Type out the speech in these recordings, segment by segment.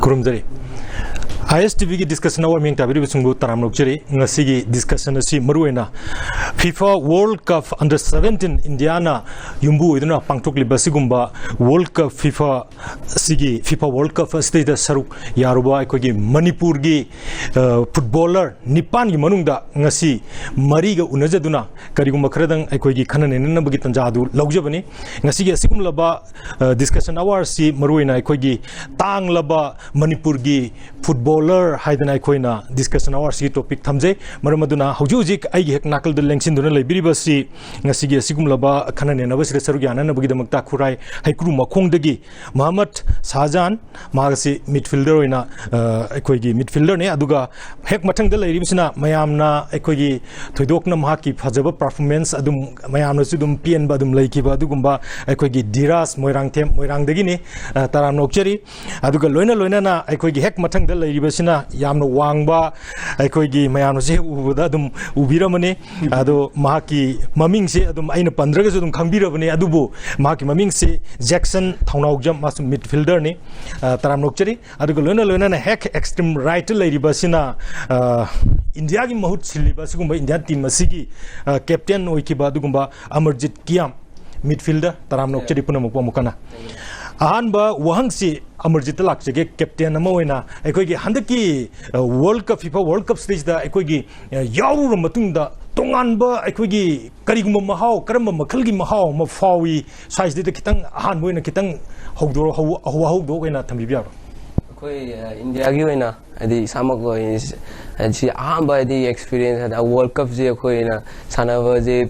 Kurumjari. ISTV की discussion our ming tabiri bisungbu taram nokjeri ngasi की discussion asi maruena FIFA World Cup under 17 Indiana yumbu iduna pangtok libasi gumba World Cup FIFA World Cup stage da saruk yaruba aikogi Manipur gi footballer nipan gi manungda ngasi mari ga unajaduna karigumba khradang aikogi khanane nana bagi tanjadu laujabani ngasi gi asigum laba discussion hour si maruena aikogi tang laba Manipur gi footballer haidana koina discussion hour si topic thamje maramaduna hujujik aigi hek nakal de lengsin duna leibiriba si ngasi gi sigum laba khanane na basire saru gyana na bagi damakta khurai haikru makhong dagi Muhammad Sajan magasi midfielder oina aikoigi midfielder ne aduga hek mathang de leiribisina mayamna aikoigi thoidokna mahaki phajaba performance adum mayamna sudum pn badum leikiba adugumba aikoigi diras moirang them moirang dagi ne taram nokcheri aduga loina na aikoigi hek mathang de leiriba sina yamna wangba aikoigi mayamna se ubuda adum ubiramane ado mahaki maming se adum aina pandraga adum khangbirabane adubu mahaki maming se Jackson thaunaujam masu midfielder ne taram nokcheri aduga loina na hek extreme right leiriba sina India gi mahut siliba sigumba India team masigi captain oikiba adugumba Amarjit Kiam midfielder taram nokcheri punamukwa mukana ahanba wahangsi Amarjit lakjege captain ama oina aikoigi handaki FIFA World Cup stage da aikoigi yauru matungda tonganba aikoigi karigumba mahau karamba makhalgi mahau ma fawi size de kitang ahan boina kitang hogdoro hawdo oina thambibiya koi India gi oina adi samako ji ahamba di experience da World Cup je koi na sanaba je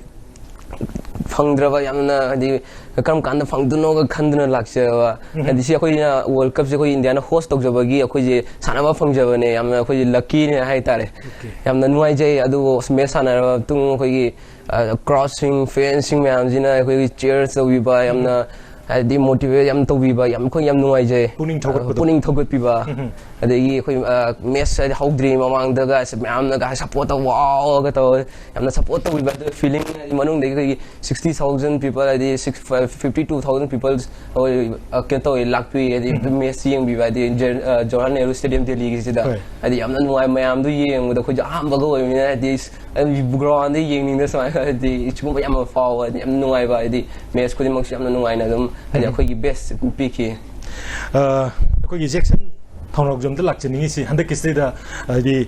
phangdraba yamna adi karam kanda phangduno ga khanduna laksewa adi si koi na World Cup je koi India na host tokjabagi koi je sanaba phangjabane yamna koi lucky ne hai tare yamna nuai je adu me sanara tung koi crossing fencing myam jina koi cheers wiba yamna adi motivate yam tobiba yam koi yam nuai je puning thogot piba adegi koi mess hawdri mamang daga myam na ga support wow ga to yamna support to wiba the feeling manung de 60,000 people adi 52,000 people kento lakpi adi mess yeng biba adi Jawaharlal Nehru Stadium de league sida adi yamna nuai mayam du yeng da koi am bago mina adi ground de yeng ning da sa adi chum yam fall adi yam nuai ba adi mess ko mak yam nuai na dum adi koi best pick koi Jackson thonok jom de lakchani si handak state da di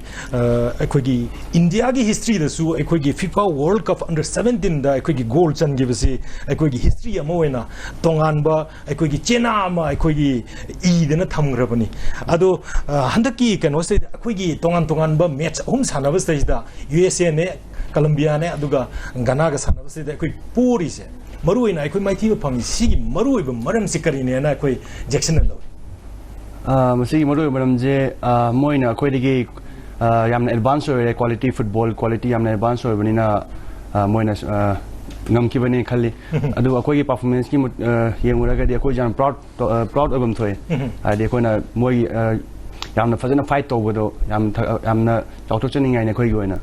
aikogi India gi history da su aikogi FIFA World Cup under 17 da aikogi gold chan gi basi aikogi history amoena tongan ba aikogi chena ma aikogi I dena thamgrabani ado handak ki kano se aikogi tongan ba match hum sanaba stage da USA ne Colombia ne aduga Ghana ga sanaba stage da aikogi puri se maruina aikogi maiti ba phangi si maruiba maram sikari ne na aikogi Jackson lo masigi maru maramje moina koidigi yamna advance ore quality football quality yamna advance ore banina moina ngamkibani khali adu akoigi performance ki yenguraga di akoi jan proud obam thoi adi koina moi yamna fajana fight tobodo yamna chautochani ngai ne koigi oina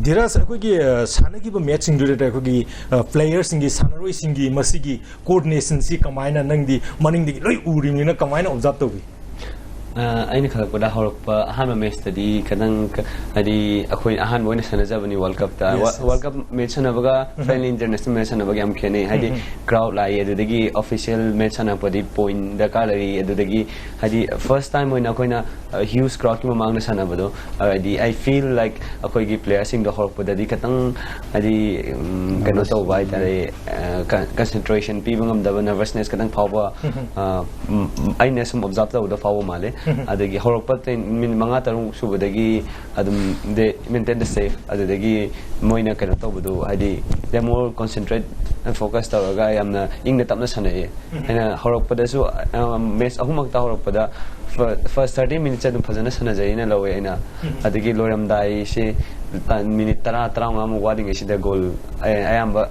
Diras akogi sanagi ba matching dure da akogi players ingi sanaroi singi masigi coordination si kamaina nangdi maning di loi uring na kamaina observe to bi aini khala ko da horok pa han match tadi kadang adi akoi ahan boina sanajabani World Cup ta World Cup match na baga friendly international match na baga am khene hadi crowd lai adudagi official match na padi point da kalari adudagi hadi first time moina koina huge crowd ki mamang na sanabado adi I feel like akoi gi players sing the horok pa dadi katang adi kano to bai tare concentration pi bangam da nervousness kadang phawa aina sum observe da phawa male adagi horokpat min manga tarung subadagi adum de maintain the safe adagi moina kana tobudu adi they more concentrate and focus tawga yamna ingna tapna sanae ana horokpada su match ahumak ta horokpada first 30 minutes adum phajana sanajaina lawe ina adagi loramdai se minute tara ngam wading isida goal ayamba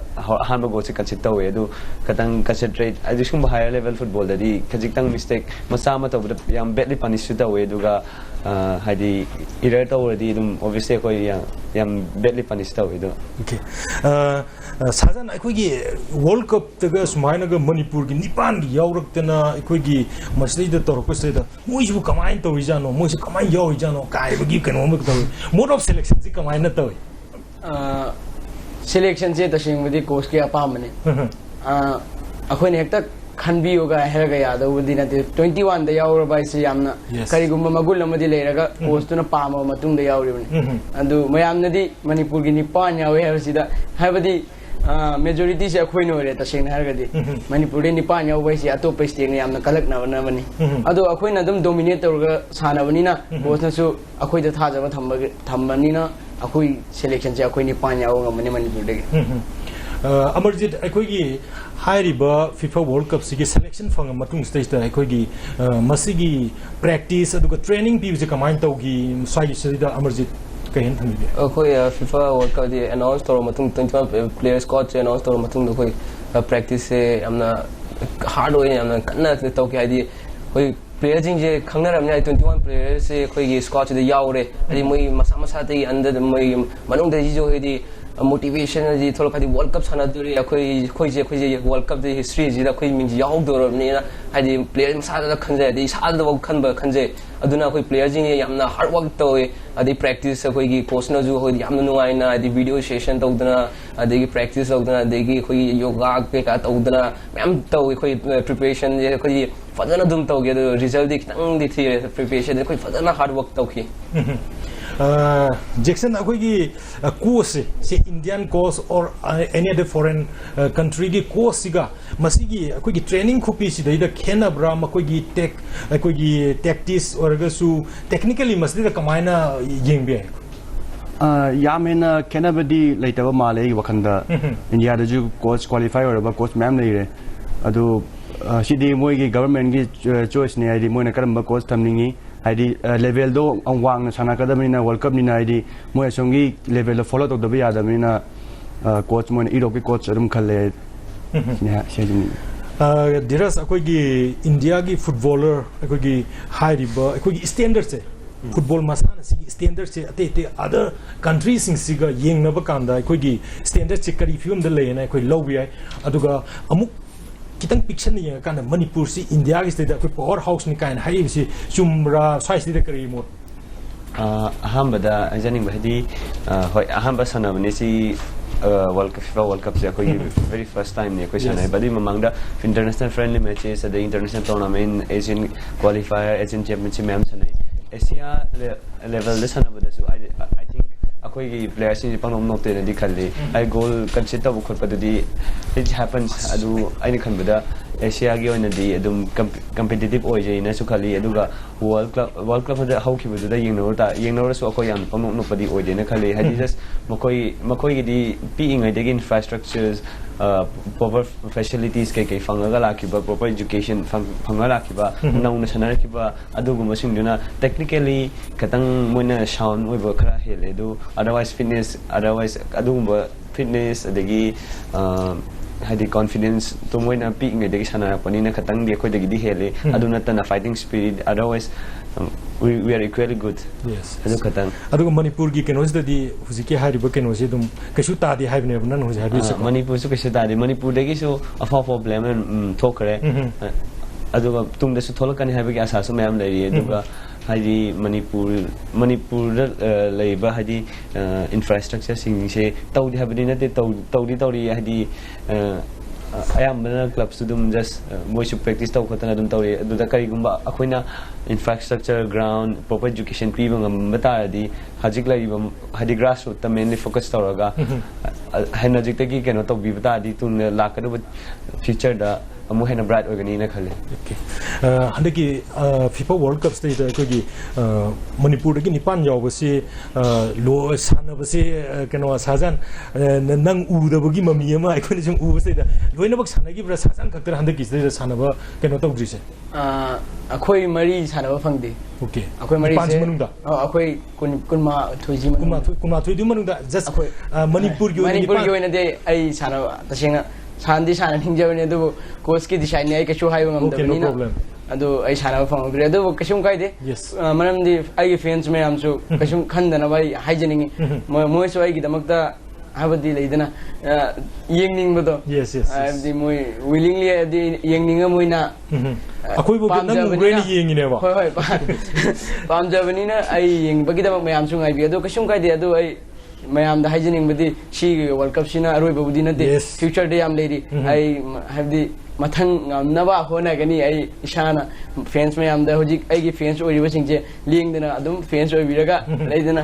hanba goal se consider we adu katang concentrate adisum higher level football dadi kajitang mistake masama to yam badly punish da we duga ꯍꯥꯏꯗꯤ error ꯇꯧꯔꯗꯤ ꯑꯗꯨꯝ ꯑꯣꯕꯚꯤꯌꯁꯂꯤ ꯑꯩꯈꯣꯏ ꯌꯥꯝ ꯕꯦꯗꯂꯤ ꯄꯅꯤꯁ ꯇꯧꯋꯤ ꯑꯗꯣ Okay. Sajan ꯑꯩꯈꯣꯏꯒꯤ World Cup ꯇꯒ ꯁꯨꯃꯥꯏꯅꯒ ꯃꯅꯤꯄꯨꯔꯒꯤ ꯅꯤꯄꯥꯟꯒꯤ ꯌꯥꯎꯔꯛꯇꯅ ꯑꯩꯈꯣꯏꯒꯤ ꯃꯁꯤꯗꯩꯗ ꯇꯧꯔꯛꯄꯁꯤꯗ ꯃꯣꯏꯁꯤꯕꯨ ꯀꯃꯥꯏꯅ ꯇꯧꯔꯤꯖꯥꯅꯣ ꯃꯣꯏꯁꯤ ꯀꯃꯥꯏꯅ ꯌꯥꯎꯔꯤꯖꯥꯅꯣ ꯀꯥꯏꯕꯒꯤ ꯀꯩꯅꯣꯝꯃ ꯇꯧꯏ ꯃꯣꯗ ꯑꯣꯐ ꯁꯦꯂꯦꯛꯁꯟꯁꯤ ꯀꯃꯥꯏꯅ ꯇꯧꯏ ꯁꯦꯂꯦꯛꯁꯟꯁꯦ ꯇꯁꯦꯡꯕꯗꯤ ꯀꯣꯆꯀꯤ ꯑꯄꯥꯝꯕꯅꯤ ꯑꯩꯈꯣꯏꯅ ꯍꯦꯛꯇ ꯈꯟꯕꯤꯌꯨꯒ ꯍꯥꯏꯔꯒ ꯌꯥꯗꯧꯕꯗꯤ ꯅꯠꯇꯦ 21ꯗ ꯌꯥꯎꯔꯕ ꯍꯥꯏꯁꯤ ꯌꯥꯝꯅ ꯀꯔꯤꯒꯨꯝꯕ ꯃꯒꯨꯟ ꯑꯃꯗꯤ ꯂꯩꯔꯒ ꯀꯣꯆꯇꯨꯅ ꯄꯥꯝꯃꯕ ꯃꯇꯨꯡꯗ ꯌꯥꯎꯔꯤꯕꯅꯤ ꯑꯗꯨ ꯃꯌꯥꯝꯅꯗꯤ ꯃꯅꯤꯄꯨꯔꯒꯤ 9 ꯌꯥꯎꯋꯦ ꯍꯥꯏꯕꯁꯤꯗ ꯍꯥꯏꯕꯗꯤ ꯃꯦꯖꯣꯔꯤꯇꯤꯁꯦ ꯑꯩꯈꯣꯏꯅ ꯑꯣꯏꯔꯦ ꯇꯁꯦꯡꯅ ꯍꯥꯏꯔꯒꯗꯤ ꯃꯅꯤꯄꯨꯔꯗ 9 ꯌꯥꯎꯕ ꯍꯥꯏꯁꯤ ꯑꯇꯣꯞꯄ ꯁ꯭ꯇꯦꯠꯅ ꯌꯥꯝꯅ ꯀꯂꯛꯅꯕꯅꯤ ꯑꯗꯣ ꯑꯩꯈꯣꯏꯅ ꯑꯗꯨꯝ ꯗꯣꯃꯤꯅꯦꯠ ꯇꯧꯔꯒ ꯁꯥꯟꯅꯕꯅꯤꯅ ꯀꯣꯆꯅꯁꯨ ꯑꯩꯈꯣꯏꯗ ꯊꯥꯖꯕ ꯊꯝꯕꯅꯤꯅ ꯑꯩꯈꯣꯏ ꯁꯦꯂꯦꯛꯁꯟꯁꯦ ꯑꯩꯈꯣꯏ 9 ꯌꯥꯎꯕ ꯉꯝꯕꯅꯤ ꯃꯅꯤꯄꯨꯔꯗꯒꯤ Amarjit ꯑꯩꯈꯣꯏꯒꯤ ꯍꯥꯏꯔꯤꯕ FIFA World Cup ꯁꯤꯒꯤ ꯁꯦꯂꯦꯛꯁꯟ ꯐꯪꯉ ꯃꯇꯨꯡꯁꯤꯗꯩꯗ ꯑꯩꯈꯣꯏꯒꯤ ꯃꯁꯤꯒꯤ ꯄ꯭ꯔꯦꯛꯇꯤꯁ ꯑꯗꯨꯒ ꯇ꯭ꯔꯦꯅꯤꯡ ꯄꯤꯕꯁꯦ ꯀꯃꯥꯏꯅ ꯇꯧꯈꯤ ꯁ꯭ꯋꯥꯏꯒꯤꯁꯤꯗ ꯑꯃꯔꯖꯤꯠ ꯀꯩꯍꯦꯟ ꯊꯝꯕꯤꯒꯦ ꯑꯩꯈꯣꯏ FIFA World Cup ꯗꯤ ꯑꯦꯅꯥꯎꯟꯁ ꯇꯧꯔ ꯃꯇꯨꯡ 21 ꯄ꯭ꯂꯦꯌꯔ ꯁ꯭ꯀ꯭ꯋꯥꯗꯁꯦ ꯑꯦꯅꯥꯎꯟꯁ ꯇꯧꯔ ꯃꯇꯨꯡꯗ ꯑꯩꯈꯣꯏ ꯄ꯭ꯔꯦꯛꯇꯤꯁꯁꯦ ꯌꯥꯝꯅ ꯍꯥꯔꯗ ꯑꯣꯏꯅ ꯌꯥꯝꯅ ꯀꯟꯅ ꯇꯧꯈꯤ ꯍꯥꯏꯗꯤ ꯑꯩꯈꯣꯏ ꯄ꯭ꯂꯦꯌꯔꯁꯤꯡꯁꯦ ꯈꯪꯅꯔꯕꯅꯤꯅ 21 ꯄ꯭ꯂꯦꯌꯔꯁꯦ ꯑꯩꯈꯣꯏꯒꯤ ꯁ꯭ꯀ꯭ꯋꯥꯗꯁꯤꯗ ꯌꯥꯎꯔꯦ ꯍꯥꯏꯗꯤ ꯃꯣꯏ ꯃꯁꯥ ꯃꯁꯥꯗꯒꯤ ꯑꯟꯗꯔ ꯃꯣꯏ ꯃꯅꯨꯡꯗꯒꯤꯁꯨ ꯍꯥꯏꯗꯤ motivation ji thola khadi world cup sana duri akhoi world cup de history ji da khoi ming ji yaw dor ni na hadi player sa da khanje de sa da bau khan ba khanje aduna khoi player ji yamna hard work toy adi practice khoi gi coach na ju hoi yamna nuai na adi video session tawdana adi gi practice tawdana adi gi khoi yoga ke ka tawdana ma'am taw khoi preparation je khoi fadana dum taw ge result di kitang di thi preparation khoi fadana hard work taw ki Jackson अखोगी course से Indian course और any other foreign country की course सिगा मसीगी अखोगी training खुपी सिदा खेना ब्रा मखोगी टेक अखोगी टैक्टिस और गसु टेक्निकली मसीदा कमायना येंबे यामेना खेनाबदी लेतबा माले वखंदा इंडिया दजु कोच क्वालिफाई और कोच मैम लेरे अदु सिदी मोइगी गवर्नमेंट की चॉइस ने आइदी मोइना करम कोच थमनिंगी हाइदी लेवल दो वांग साना कदमिना वर्ल्ड कप निना हाइदी मोय सोंगी लेवल फॉलो तो दबि यादमिना कोच मोन इरो की कोच अदम खले ने सेजिनी धीरज अखोगी इंडिया की फुटबॉलर अखोगी हाइरिबा अखोगी स्टैंडर्ड से फुटबॉल मसाना सिगी स्टैंडर्ड से अते अते अदर कंट्रीज सिंग सिगा येंगनबा कांदा अखोगी स्टैंडर्ड से करी फिल्म द लेना अखोई लौबि याय अदुगा अमुक kitang picture ni kan Manipur si India ki state ko power house ni kan hai si chumra size de kari mo ahamba ajaning bahdi hoi ahamba sana bani si FIFA World Cup se koi very first time ne koi sana badi mamangda international friendly matches the international tournament Asian qualifier Asian championship mem sana Asia level de sana bada su I think अखोई players नि पंगम नोते ने दिखले आई गोल consider तब खत पदि it happens अदु आइनि खनबदा Asia गी ओइना दि अदुम competitive ओइ जैना सु खाली अदुगा वर्ल्ड क्लब दा हौखि बदुदा येंगनोर सु अखोई याम पंगम नोपदि ओइ देना खाली हादि जस्ट मखोई गी पी इंग दे इंफ्रास्ट्रक्चर्स proper facilities के फंगगा लाखिबा proper education फंगा लाखिबा नौना सनारखिबा अदुगुम सिंगदुना technically खतंग मोइना sound ओइबो खरा हेले दु otherwise अदुगुम fitness adagi hadi confidence to moina pi ngai degi sana pani na khatang di khoi degi di hele aduna ta na fighting spirit otherwise we are equally good yes adu khatang adu Manipur gi kenos di huziki hariba kenos dum kasu ta di haibne nan huzi habi sa Manipur su kasu ta di Manipur degi su afa problem thokre adu tum de su tholakani habi asa su mayam lai adu hadi Manipur leiba hadi infrastructure sing se tawdi habdi na te tawdi hadi ayamna clubs dum just moi su practice taw khatana dum tawri adu da kari gumba akoina infrastructure ground proper education pibang mata di hajik laiba hadi grassroots ta mainly focus tawraga hanajik ta ki keno taw bi bata di tun lakadu future da amu hena bright organi na khale okay handaki FIFA World Cup stage da ko gi Manipur gi nipan yaw basi lo sana basi keno sajan nang u da bagi mami ama aikoni jung u basi da loina bak sana gi bra sajan kakter handaki stage da sana ba keno taw dri se akhoi mari sana ba phangde okay akhoi mari se manungda akhoi kunma thoiji kunma thoi du manungda just akhoi Manipur gi oina de ai sana tashenga Sandi sana ninjawne du coach ki design ai kachu hai ngam da ni na ꯑꯗꯨ ꯑꯩ ꯁꯥꯟꯅꯕ ꯐꯪꯍꯧꯗ꯭ꯔꯦ ꯑꯗꯨꯕꯨ ꯀꯩꯁꯨꯝ ꯀꯥꯏꯗꯦ ꯃꯔꯝꯗꯤ ꯑꯩꯒꯤ fans ꯃꯌꯥꯝꯁꯨ ꯀꯩꯁꯨꯝ ꯈꯟꯗꯅꯕ ꯑꯩ ꯍꯥꯏꯖꯅꯤꯡꯉꯤ ꯃꯣꯏꯁꯨ ꯑꯩꯒꯤꯗꯃꯛꯇ ꯍꯥꯏꯕꯗꯤ ꯂꯩꯗꯅ ꯌꯦꯡꯅꯤꯡꯕꯗꯣ ꯍꯥꯏꯕꯗꯤ ꯃꯣꯏ ꯋꯤꯂꯤꯡꯂꯤ ꯍꯥꯏꯕꯗꯤ ꯌꯦꯡꯅꯤꯡꯉ ꯃꯣꯏꯅ ꯑꯩꯈꯣꯏꯕꯨ ꯅꯪ ꯎꯒ꯭ꯔꯦꯅ ꯌꯦꯡꯉꯤꯅꯦꯕ ꯍꯣꯏ ꯍꯣꯏ ꯄꯥꯝꯖꯕꯅꯤꯅ ꯑꯩ ꯌꯦꯡꯕꯒꯤꯗꯃꯛ ꯃꯌꯥꯝꯁꯨ ꯉꯥꯏꯕꯤ ꯑꯗꯨ ꯀꯩꯁꯨꯝ ꯀꯥꯏꯗꯦ ꯑꯗꯨ ꯑꯩ ꯃꯌꯥꯝꯗ ꯍꯥꯏꯖꯅꯤꯡꯕꯗꯤ ꯁꯤꯒꯤ ꯋꯥꯔꯜ ꯀꯞꯁꯤꯅ ꯑꯔꯣꯏꯕꯕꯨꯗꯤ ꯅꯠꯇꯦ ꯐ꯭ꯌꯨꯆꯔꯗ ꯌꯥꯝ ꯂꯩꯔꯤ ꯑꯩ ꯍꯥꯏꯕꯗꯤ ꯃꯊꯪ ꯉꯝꯅꯕ ꯍꯣꯠꯅꯒꯅꯤ ꯑꯩ ꯏꯁꯥꯅ ꯐꯦꯟꯁ ꯃꯌꯥꯝꯗ ꯍꯧꯖꯤꯛ ꯑꯩꯒꯤ ꯐꯦꯟꯁ ꯑꯣꯏꯔꯤꯕꯁꯤꯡꯁꯦ ꯂꯦꯡꯗꯅ ꯑꯗꯨꯝ ꯐꯦꯟꯁ ꯑꯣꯏꯕꯤꯔꯒ ꯂꯩꯗꯅ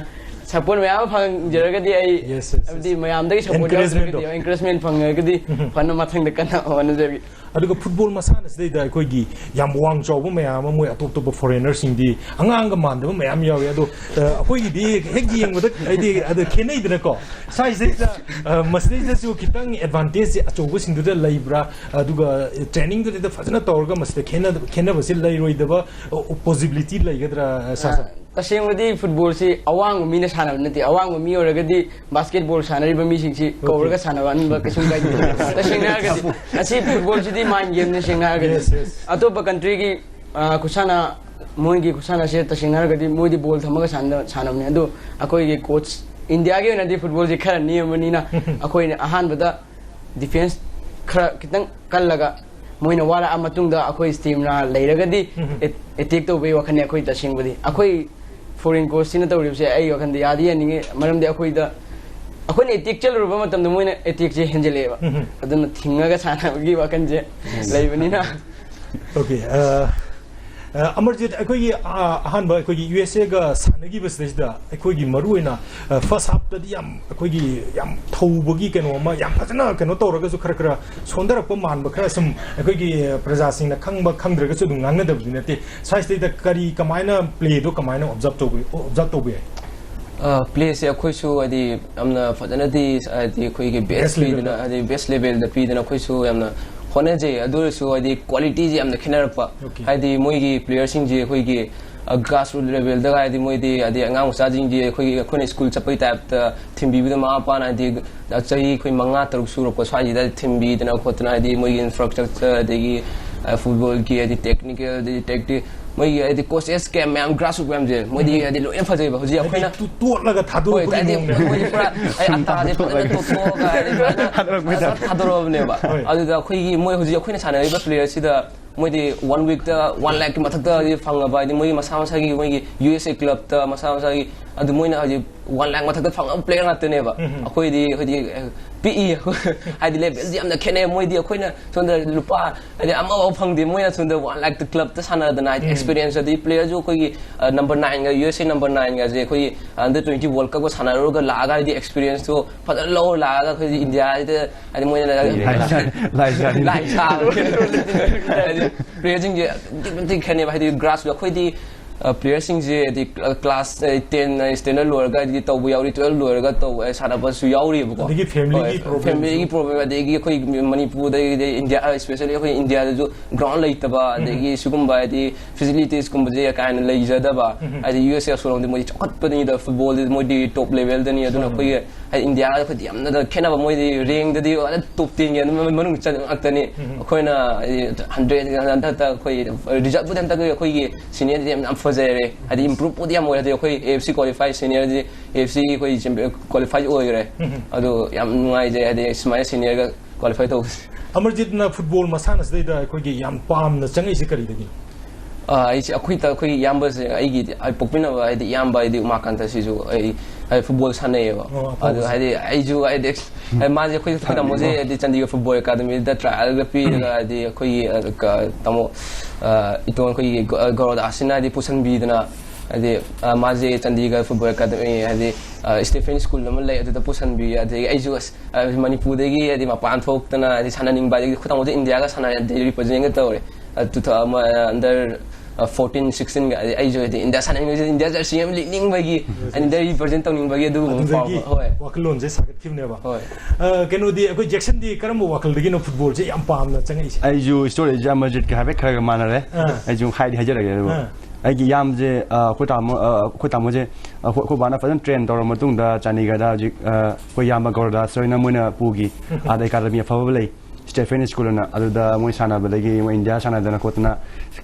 ꯁꯄꯣꯔꯠ ꯃꯌꯥꯝ ꯐꯪꯖꯔꯒꯗꯤ ꯑꯩ ꯍꯥꯏꯕꯗꯤ ꯃꯌꯥꯝꯗꯒꯤ ꯁꯄꯣꯔꯠ ꯌꯥꯎꯖꯔꯒꯗꯤ ꯑꯦꯟꯀꯔꯦꯖꯃꯦꯟ ꯐꯪꯉꯒꯗꯤ ꯐꯅ ꯃꯊꯪꯗ ꯀꯟꯅ ꯍꯣꯠꯅꯖꯒꯦ ꯑꯗꯨꯒ ꯐꯨꯠꯕꯣꯜ ꯃꯁꯥꯟꯅꯁꯤꯗꯩꯗ ꯑꯩꯈꯣꯏꯒꯤ ꯌꯥꯝ ꯋꯥꯡ ꯆꯥꯎꯕ ꯃꯌꯥꯝ ꯑꯃ ꯃꯣꯏ ꯑꯇꯣꯞ ꯑꯇꯣꯞꯄ ꯐꯣꯔꯦꯅꯔꯁꯤꯡꯗꯤ ꯑꯉꯥꯡꯒ ꯃꯥꯟꯗꯕ ꯃꯌꯥꯝ ꯌꯥꯎꯏ ꯑꯗꯣ ꯑꯩꯈꯣꯏꯒꯤꯗꯤ ꯍꯦꯛ ꯌꯦꯡꯕꯗ ꯍꯥꯏꯗꯤ ꯑꯗ ꯈꯦꯠꯅꯩꯗꯅꯀꯣ ꯁꯥꯏꯁꯤꯗꯩꯗ ꯃꯁꯤꯗꯩꯗꯁꯨ ꯈꯤꯇꯪ ꯑꯦꯗꯚꯥꯟꯇꯦꯖ ꯑꯆꯧꯕꯁꯤꯡꯗꯨꯗ ꯂꯩꯕ꯭ꯔꯥ ꯑꯗꯨꯒ ꯇ꯭ꯔꯦꯅꯤꯡꯗꯨꯗ ꯐꯖꯅ ꯇꯧꯔꯒ ꯃꯁꯤꯗ ꯈꯦꯠꯅꯕꯁꯤ ꯂꯩꯔꯣꯏꯗꯕ ꯄꯣꯖꯤꯕꯤꯂꯤꯇꯤ ꯂꯩꯒꯗ꯭ꯔꯥ ꯁꯥꯁꯥ तसेंगदी फुटबॉल से अवांग मीने साना नती अवांग मी ओरगदी बास्केटबॉल सानरिबा मीसिंगसी कौरगा सानबानबा कसिम गाइद तसेंगनागदी असि फुटबॉल सिदी माइंड गेम ने सेंगनागदी अतोप कंट्री की कुसाना मोइगी कुसाना से तसेंगनागदी मोइदी बॉल थमगा सानबने अदो अकोई के कोच इंडिया के नदी फुटबॉल से खरा नियमनिना अकोई अहानबदा डिफेंस खरा कितंग कल्लगा मोइना वाला अमतुंगदा अकोई स्टीमना लेरगदी एटेक तो बे वखने अकोई तसेंगबदी अकोई foreign coach sina tawribse ai wakhande yadi yaninge maramde akoida akhone etik chalruba matamda moina etik je henjeleba aduna thingaga sana gi wakanje leibanina okay Amarjit अखोगी अहानबा अखोगी यूएसए गा सानगी बसदा अखोगी मरुइना फर्स्ट हाफ तदी याम अखोगी याम थौबगी केनो मा याम फजना केनो तौरगसु खरा खरा सोंदरप मानब खरा सम अखोगी प्रजासिंगना खंगबा खंद्रगसु दुं ngangnadabdi nate साइस्टेदा करी कमाइना प्ले दो कमाइना ऑब्जर्व तोबे प्ले से अखोइसु अदि हमना फजनादी अदि अखोगी बेस्ट पीदना अदि बेस्ट लेवल द पीदना अखोइसु हमना होनेजे अदुरसु अदि क्वालिटी जे हमना खिनारपा हाइदि मोइगी प्लेयरसिंग जे अखोगी ग्रास रूट लेवल दा हाइदि मोइदि अदि अंगांग मसाजिंग जे अखोगी अखोने स्कूल चपै टाइप ता थिमबिबिदा मा पाना अदि चाहि अखोई मंगा तरुक सुरको स्वाजि दा थिमबिदना खोतना अदि मोइगी इंफ्रास्ट्रक्चर अदि फुटबॉल की अदि टेक्निकल अदि टेक्टिक मोइगी अदि कोचेस के मैम ग्रास रूट मैम जे मोइदी अदि लोइन फजेबा होजि अखोइना तोटलगा थादो अदि मोइदी पुरा आई अंता जे फजन तोटोगा थादोरबनेबा अदुदा अखोइगी मोइ होजि अखोइना सानरिबा प्लेयर सिदा मोइदी 1 वीक ता 1 लाख की मथक ता फंगबा अदि मोइ मसा मसागी मोइगी यूएसए क्लब ता मसा मसागी अदु मोइना होजि 1 लाख मथक ता फंग प्लेयर नातनेबा अखोइदी होजि पीई हाइदि लेवल जे हमना खेने मोइदी अखोइना सोंदा लुपा अदि अमाव फंगदि मोइना सोंदा 1 लाख ता क्लब ता सानदना एक्सपीरियंस अदि प्लेयर जो कोई नंबर 9 गा यूएसए नंबर 9 गा जे कोई अंडर 20 वर्ल्ड कप को सानरोगा लागा दि एक्सपीरियंस तो फदर लो लागा कोई इंडिया अदि मोइना लाइसा प्लेयर जिंग जे दिबंति खेने भाई ग्रास गा कोई दि प्लेयर सिंग जे दि क्लास 10 स्टैंडर्ड लोरगा दि तौबु यावरी 12 लोरगा तौ सानाबसु यावरी बको दि फैमिली प्रॉब्लम अदि कोई मणिपुर दि इंडिया स्पेशली कोई इंडिया जो ग्राउंड लेतबा अदि सुगुम्बा दि फैसिलिटीज कुम जे काइन लेजदबा अदि यूएसए सोरंग दि मोइ चखतपनि द फुटबॉल दि मोइ दि टॉप लेवल दनि अदुना कोई इंडिया खदि यामना द खेनाबा मोइ दि रैंक दि टॉप 10 गे मनुंग चनक्तनि अखोइना 100 गा कोई रिजल्ट बुदन तक कोई सीनियर दि फजेरे अदि इंप्रूव पुदि याम ओय कोई एफसी क्वालिफाई सीनियर दि एफसी कोई क्वालिफाई ओयरे अदु याम नुआइ जे अदि स्माइल सीनियर गा क्वालिफाई तो अमरजीत ना फुटबॉल मसाना सदैदा कोई याम पाम न चंगै से करी दगी आई अखोई ता कोई याम बस आइगी आई पोकपिना आइदि याम बाइदि माकांता सिजु आई फुटबॉल सानेबा अदु आइदि आइजु आइदि माजे कोई खता मोजे आइदि चंडीगढ़ फुटबॉल एकेडमी दा ट्रायल गा पी आइदि कोई तमो इतोन कोई गौरव आसिना आइदि पुसन बीदना आइदि माजे चंडीगढ़ फुटबॉल एकेडमी आइदि स्टीफन स्कूल नम ले अदु पुसन बी आइदि आइजु मणिपुर देगी आइदि मपान थोक्तना आइदि सानानिंग बाइदि खता मोजे इंडिया गा साना रिप्रेजेंट तौरे अंडर 14 16 गा आई जो इंडिया सानिंग इंडिया जर्सी हम लिंग बगी अंडर रिप्रेजेंट तौनिंग बगी दु होय वकलोन जे सागत खिमनेबा होय केनो दि अखोय जैक्सन दि करम वकल दगिनो फुटबॉल जे याम पामना चंगै आई जो स्टोरी जा मस्जिद का हबे खरग मानरे आई जो हाइड हजरगे ꯑꯩꯒꯤ ꯌꯥꯝꯁꯦ ꯑꯩꯈꯣꯏ ꯇꯥꯃꯣꯁꯦ ꯑꯩꯈꯣꯏ ꯕꯥꯅ ꯐꯖꯅ ꯇ꯭ꯔꯦꯟ ꯇꯧꯔꯕ ꯃꯇꯨꯡꯗ ꯆꯥꯟꯗꯤꯒꯔꯗ ꯍꯧꯖꯤꯛ ꯑꯩꯈꯣꯏ ꯌꯥꯝꯕ ꯒꯧꯔꯗꯥꯁ ꯍꯣꯏꯅ ꯃꯣꯏꯅ ꯄꯨꯈꯤ ꯑꯥꯗ ꯑꯦꯀꯥꯗꯃꯤ ꯑꯐꯕ ꯂꯩ Stephen School na aduda moi sana badagi moi India sana dana kotna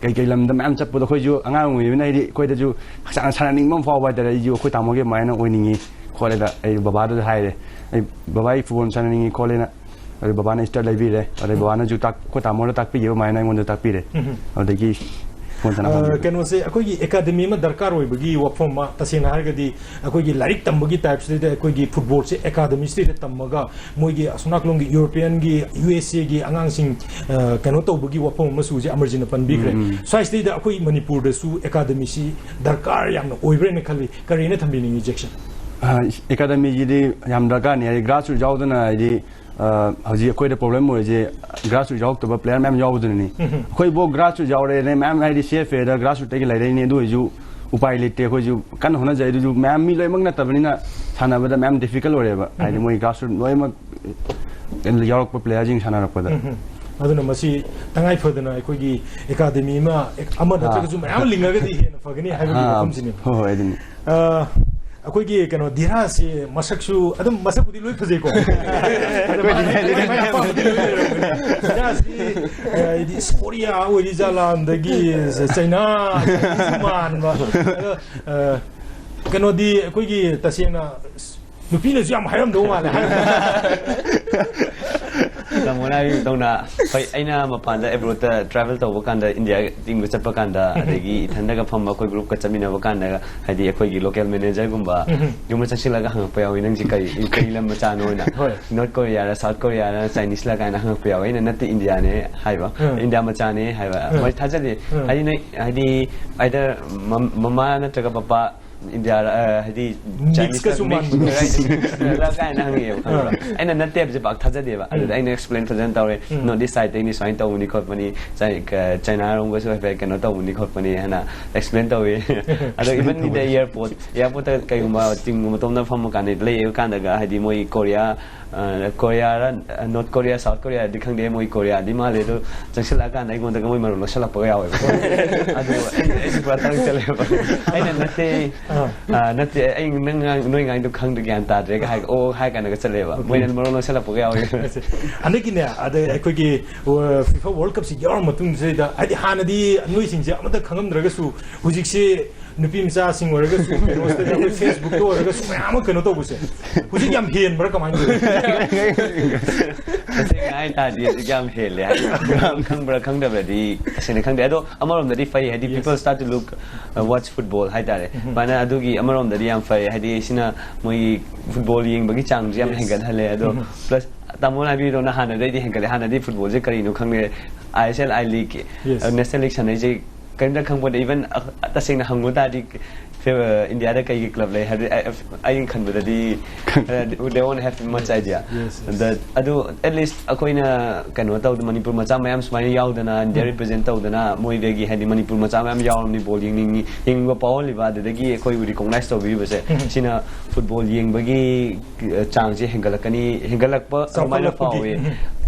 kai lam da mam chap da khoi ju angang ngi na ri khoi da ju sana ning mam faw ba da ju khoi tamo ge mai na oiningi khole da ai baba da hai re ai baba I phone sana ning khole na ai baba na start lai bi re ai baba na ju tak khoi tamo da tak pi yo mai na ngon da tak pi re adagi kano se akoi academy ma darkar oi bagi wapom ma tasena hargadi akoi gi larik tambagi types de akoi gi football se academy se tamaga moi gi asunak long gi European gi USA gi angang sing kano to bagi wapom ma su je emerging pan big re so I de akoi Manipur de su academy si darkar yam oibre ne khali kari ne thambi ni injection academy gi de yam darkar ne grassroots jaw dana di haji koi de problem mo je grassroots jaw to player mem jaw dani koi bo grassroots jaw re ne mem ai di CFA da grassroots te gi lai ne du ju upai le te ko ju kan hona jai du mem mi loi mang na tabani na thana ba da mem difficult ore ba ai di moi grassroots loi ma en yaw ko player jing thana ra pa da aduna masi tangai phadana akoi gi academy ma amada ta ju mem linga ga di na fagani ha ga kom sini ho ai din akoi gi kano dira si masaksu adum masak di loi phajai ko dira si di sporia ori jala andagi China man ba kano di akoi gi tasena nupi na jam hayam do ma la Mona dona hoi aina mapanda abroad travel to wakanda India ting bu chapa kanda adegi thanda ga pham koi group ka chamina wakanda hadi akoi gi local manager gumba yum chachila ga hang payawi nang ji kai lam cha no na North Korea la South Korea la Chinese la ga na hang payawi na nat India ne haiba India ma cha ne haiba mai thajali hadi either mama na taga papa India hadi Chinese ka suman la ka na ngi aina na tep je bak thaja deba aina explain present tawre no this side thing is fine taw ni khot mani China rong go so fe kan taw ni khot mani hana explain tawe ado even in the airport kai ma ting mo tom na pham kan le kan daga hadi moi Korea North Korea South Korea di khang de moi Korea di ma le do changsila kan ai gon daga moi maro sala pa yawe ado ai ba tang chale ba aina nate ai nang noi ngai du khang de gyan ta de ga hai o hai kan ga chale ba moi nan maro sala pa yawe aneki ne ade akoi gi FIFA World Cup si yar matung se da adi hanadi noi sing je amata khangam draga su hujik se nupi msa sing waraga su post da Facebook to waraga su ma kano to buse hujik yam hen bar kamai ai ta di yam hele khang bra khang da di sene khang de ado amarom da di fai hadi people start to look watch football hai tare bana adugi amarom da di yam fai hadi sina moi football ying bagi chang jam hengal hale ado plus tamona bi do na hana dai di hengal hana di football je kari no khang ne ISL I League national league sanai je kan da khang bod even tasing na hangu da di India da kai club le had I kan bod di they won't have much idea that adu at least akoina kan wa taw Manipur macha mayam smai yaw dana India represent taw dana moi vegi hadi Manipur macha mayam yaw ni bowling ning ing wa pawl liba da gi akoi recognize taw bi base sina football yeng bagi chang je hengalak pa mai la pawe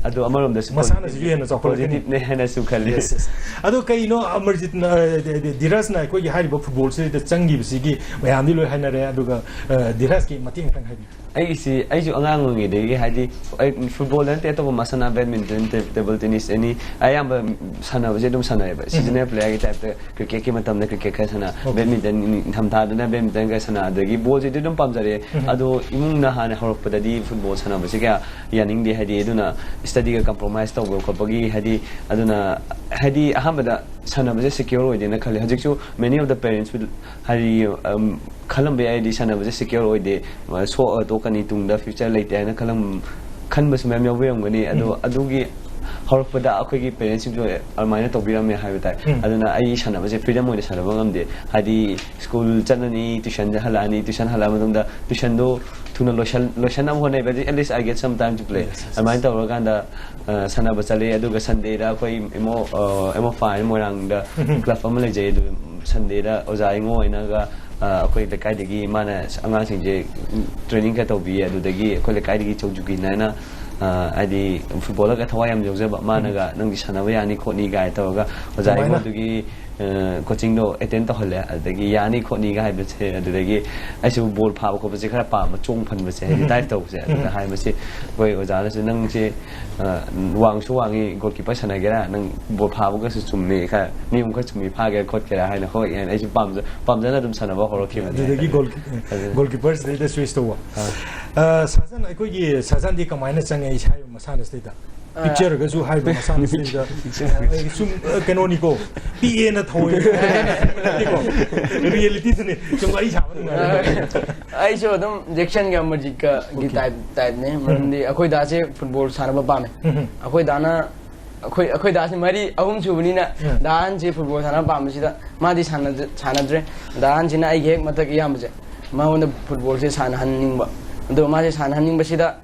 ado amarom da masana ji hena sa positive ne hena su khali ado kai no amarjit na diras na ko gi hari ba football se da changi bisi gi mayam di loi hana re aduga diras ki mating tang habi ai ju angang ngi de gi hadi football dan te to masana badminton table tennis any I am sana je dum sana ba seasonal player gi type cricket ki matam na cricket ka sana badminton tham tha na badminton ka sana de gi ball je dum pam jare ado imung na hana horok pa di football sana ba se ga yaning de hadi eduna study ga compromise to go ko bagi hadi aduna hadi ahamada sana ba secure oi de na khali hajik chu many of the parents will hari khalam be id sana ba secure oi de so to kani tung da future later na khalam khan bas mem yaw yam gani adugi horpada akoi gi parents jo almaina to biram me haiba aduna ai sana ba freedom oi sana ba ngamde hadi school chanani tuition ja halani tuition hala madum da tuition do tuna lotion am hone but at least I get some time to play almaina to raganda sana ba chale aduga Sunday da koi emo fine morang da club am le je du Sunday da oza ingo ina ga akoi da kai digi mana angang sing je training ka to bi adu dagi akoi le kai digi choujugi na na adi football ka thawai am jogje ba mana ga nang sana ba yani khoni ga to ga oza ingo dugi coaching do attend to hole adagi yani khoni ga haibe che adagi aisu ball pha ko se khara pa ma chung phan ba se dive to se da hai ma se goi oja la se nang che wang chu wangi goalkeeper sana gera nang ball pha ko se chumni kha mi um kha chumi pha ga khot kera hai na ho yan aisu pam na dum sana ba horo ki adagi goalkeeper se da switch to wa sasan ai ko gi sasan di kamaina changai chai masana se da picture ga su hai ba masana se da sum canonico PA na thoi reality ne chung ai cha ai so dum injection ga magic ka gi type ne mandi akoi da se football sana ba pa me akoi da na akoi da se mari ahum chu bani na dan je football sana pa me sida ma di sana dre dan jina ai ge matak yam je ma wona football se sana han ning ba do ma se sana han ning ba sida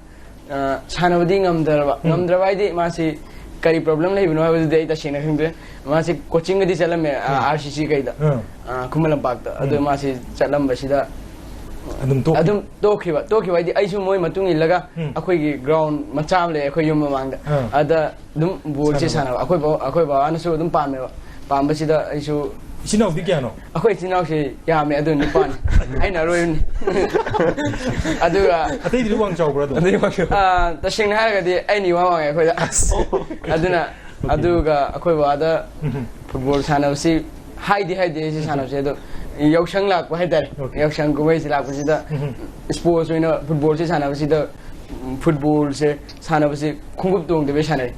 sana badi ngam dra bai di ma se kari problem lai bino wa de ita sina khingde ma se coaching di chalam me RCC kai da kumalam pak da adu ma se chalam ba sida adum to khiwa di ai su moi matung ilaga akoi gi ground macham le akoi yum mang da ada dum bol che sana akoi ba an su dum pa me pa ba sida ai su sinau di kya no akoi sinau se ya me adu ni pan ai na roi ni adu atai di wang chau bro ta sing na ga di ai ni wa akoi da aduna adu ga akoi ba da football sana si hai di si sana se do yausang lak ba haidar yausang ko wei lak si da sports oina football se sana si da football se sana si khungup tong de be sana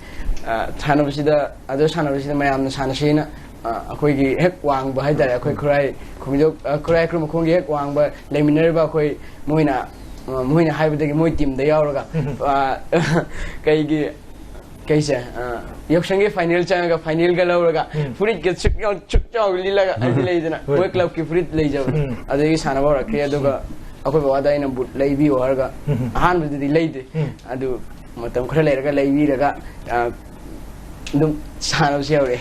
sana si da adu sana si da mayam na sana se na akoi gi hek wang ba haidar akoi kurai krum khong gi hek wang ba leminer ba akoi moina haibadagi moi team da yauraga kai gi kaise yausang ge final changa final ga lauraga furit ge chuk chaw lilaga adi leidana moi club ki furit leijab adagi sana ba rakhe aduga akoi ba da ina but leibi warga han budi leide adu matam khara leiraga leibi raga dum sana siaure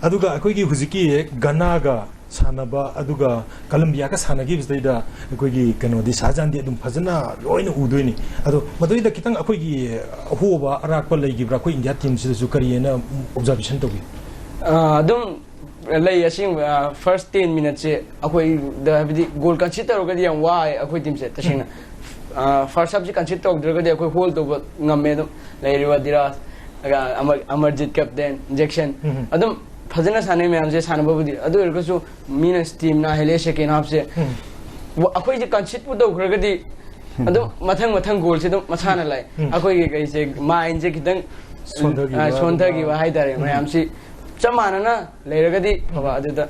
aduga akoi gi huziki Ghana ga sanaba aduga Colombia ka sanagi bisida akoi gi kano di sajan di dum phajana loina udoini adu madoi da kitang akoi gi hoba arak pa legi bra koi India team si su kariyena observation to gi dum lay asing first 10 minutes akoi da bidi goal consider ga di am why akoi team se tashina first half ji consider ga di akoi hold to ngamme dum lay riwa diras aga Amarjit captain injection adum फजना साने में हमसे साने बाबूदी अदु इरकसु मीनस team ना हेले second half से अखोई जे कंसिट पुदो खरगदी अदु मथंग गोल से दम मसाना लाय अखोई के कैसे माइन जे खिदंग सोंधगी वा हाइदारे मैं हमसे चमानना लेरगदी हवा अदुदा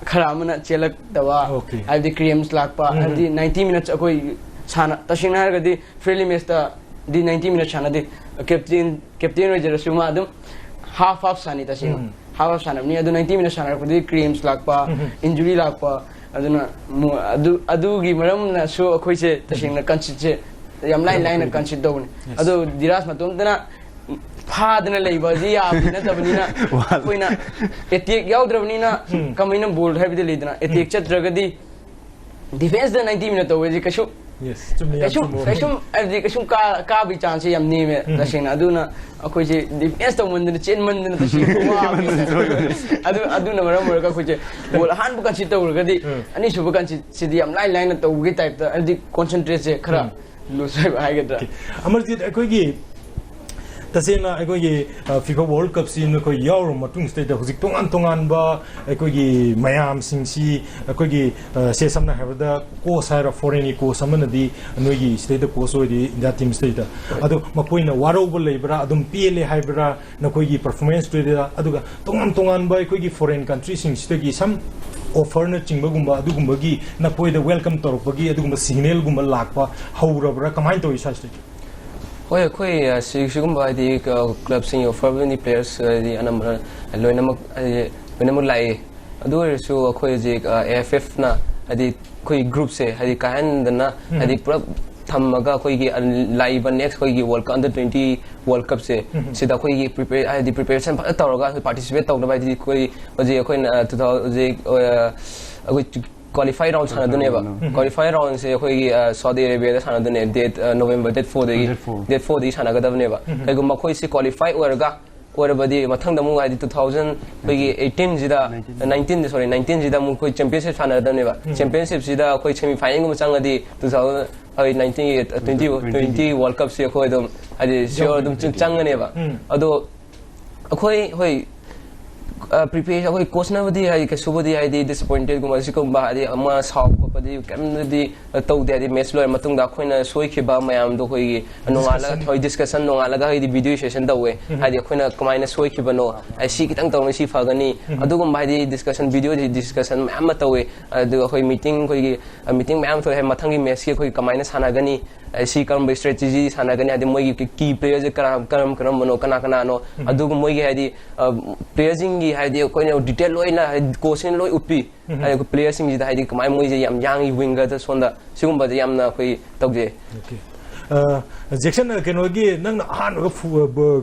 खरामना चेलक दवा आदि क्रीम्स लाकपा आदि 90 मिनट्स अखोई साना तसिंग हारगदी फ्रीली मैच ता दी 90 minutes Sana the captain वजरसुमा Adam half sani tasiंग half sana ni adu 90 minutes sana kudi creams lakpa injury lakpa aduna adu gi maram na so akhoi se tasing na kanchit se yam line na kanchit dawni adu diras ma tum dana phadna leiba ji ya na tabni na koina etik yaudravni na kamina bold hai bi leidna etik chatragadi defense da 90 minutes awe ji kashu yes kasum every kasum ka bi chance yam ni me tasing aduna akoi je defense to mandna chen mandna tasing aduna maram ka khoi je bol han bu kan sit to gadi ani su bu kan sit yam line to gi type da adi concentrate se khara lose hai ga da Amarjit akoi gi tasena akoi gi FIFA World Cup sin ko yaur matung state da huzik tongan ba akoi gi mayam singsi akoi gi se samna habda ko saira foreign ko samana di noi gi state da ko so di india team state da adu mapoina waro bol lebra adum PLA haibra nakoi gi performance to da aduga tongan ba akoi gi foreign country sing state gi sam offer na chingba gumba adugumba gi nakoi da welcome torpagi adugumba signal gumba lakpa haurabra kamai to isa state Oi, koi sigumba di club sing offer ni players di anam loinamak lai adu su koi je AFF na adi koi group se adi kan na adi pura thamaga koi gi lai ban next koi gi world cup under 20 world cup se sida koi gi prepare adi preparation pa tawra participate tawda bai di koi je koi 2000 qualify round sana dune ba qualify round se koi Saudi Arabia da sana dune date November date 4 de date 4 di sana ga da ne ba kai gum koi se qualify or ga 오르바디 마탕다 무 하디 2018 지다 19 sorry 19 지다 무 코이 챔피언십 사나다네바 챔피언십 지다 코이 세미 파이널 구 짱가디 2020 월드 컵 시 코이 좀 하디 시어 좀 짱가네바 아도 코이 호이 prepare ako coach na badi ay kasubadi ay di disappointed ko masi ko ba di ama saw ko padi kam di taw di match lo matung da khoina soi khiba mayam do hoi anongala thoi discussion nongala ga di video session da we ay khoina kamaina soi khiba no ay si kitang taw si phagani adu ko ba di discussion video di discussion mayam taw we adu hoi meeting koi meeting mayam thoi mathang gi match ki khoi kamaina sana gani si karam strategy sana gani adi moi ki key players karam mano kana no adu ko moi gi adi players gi adi ko ne detail loi na question loi upi adi ko players sing ji da adi kamai moi je yam yang winger da sonda sigum ba yam na khoi tawje okay Jackson keno gi nang han ga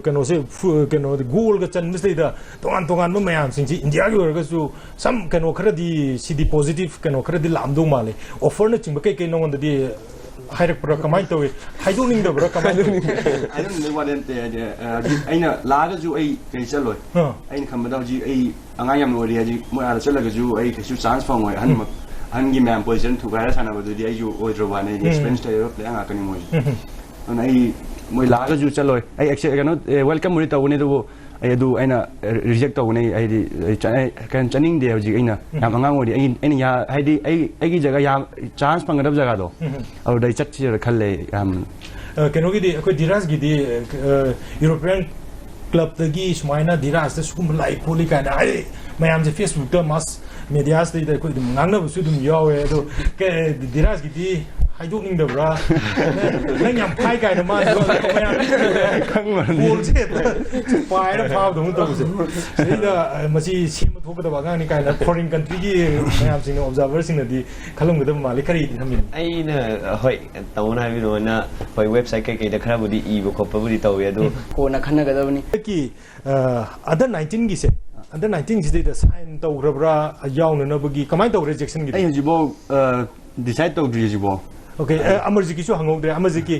keno se keno goal ga chan mis da tongan ma mayam sing ji India gi ga su sam keno khara di cd positive keno khara di lam do male offer na ching ba kai nong da di Hairak pura kamai tawi haiduning da pura kamai tawi I don't know what aina laga ju ai kai chaloi aina khambada ji ai anga yam lori ji mo ara chalaga ju ai kai su chance phang oi han gi man position thu ga sana ba du ai ju oi dro ba ne experience ta europe anga kani mo on ai mo laga ju chaloi ai actually no welcome muri taw ne do ai du aina reject taw ne ai di kan chaning de ji aina yam anga ngori ai ya ai di ai gi jaga ya chance phang ga jaga do aur dai chat chi khalle keno gi di ko diras gi di European club da gi smaina diras da skum lai poli ka na ai mayam je Facebook da mas media sta da ko ngang na su dum yawe do ke diras gi di haiduning da bra nang yam phai kai da ma do mayam khang ma bol che phai da phao dum to se sei da masi sim tho ba da ba ngang ni kai na foreign country gi mayam sing observer sing di khalum ga da ma le khari di thamin ai na hoi taw na bi no na hoi website kai kai da khara budi i bo khop budi taw ya do ko na khana ga da ni ki under 19 gi se under 19 gi da sign taw rabra yaw na bagi kamai taw rejection gi ai jibo decide to do jibo okay amarji ki su hangok de amarji ki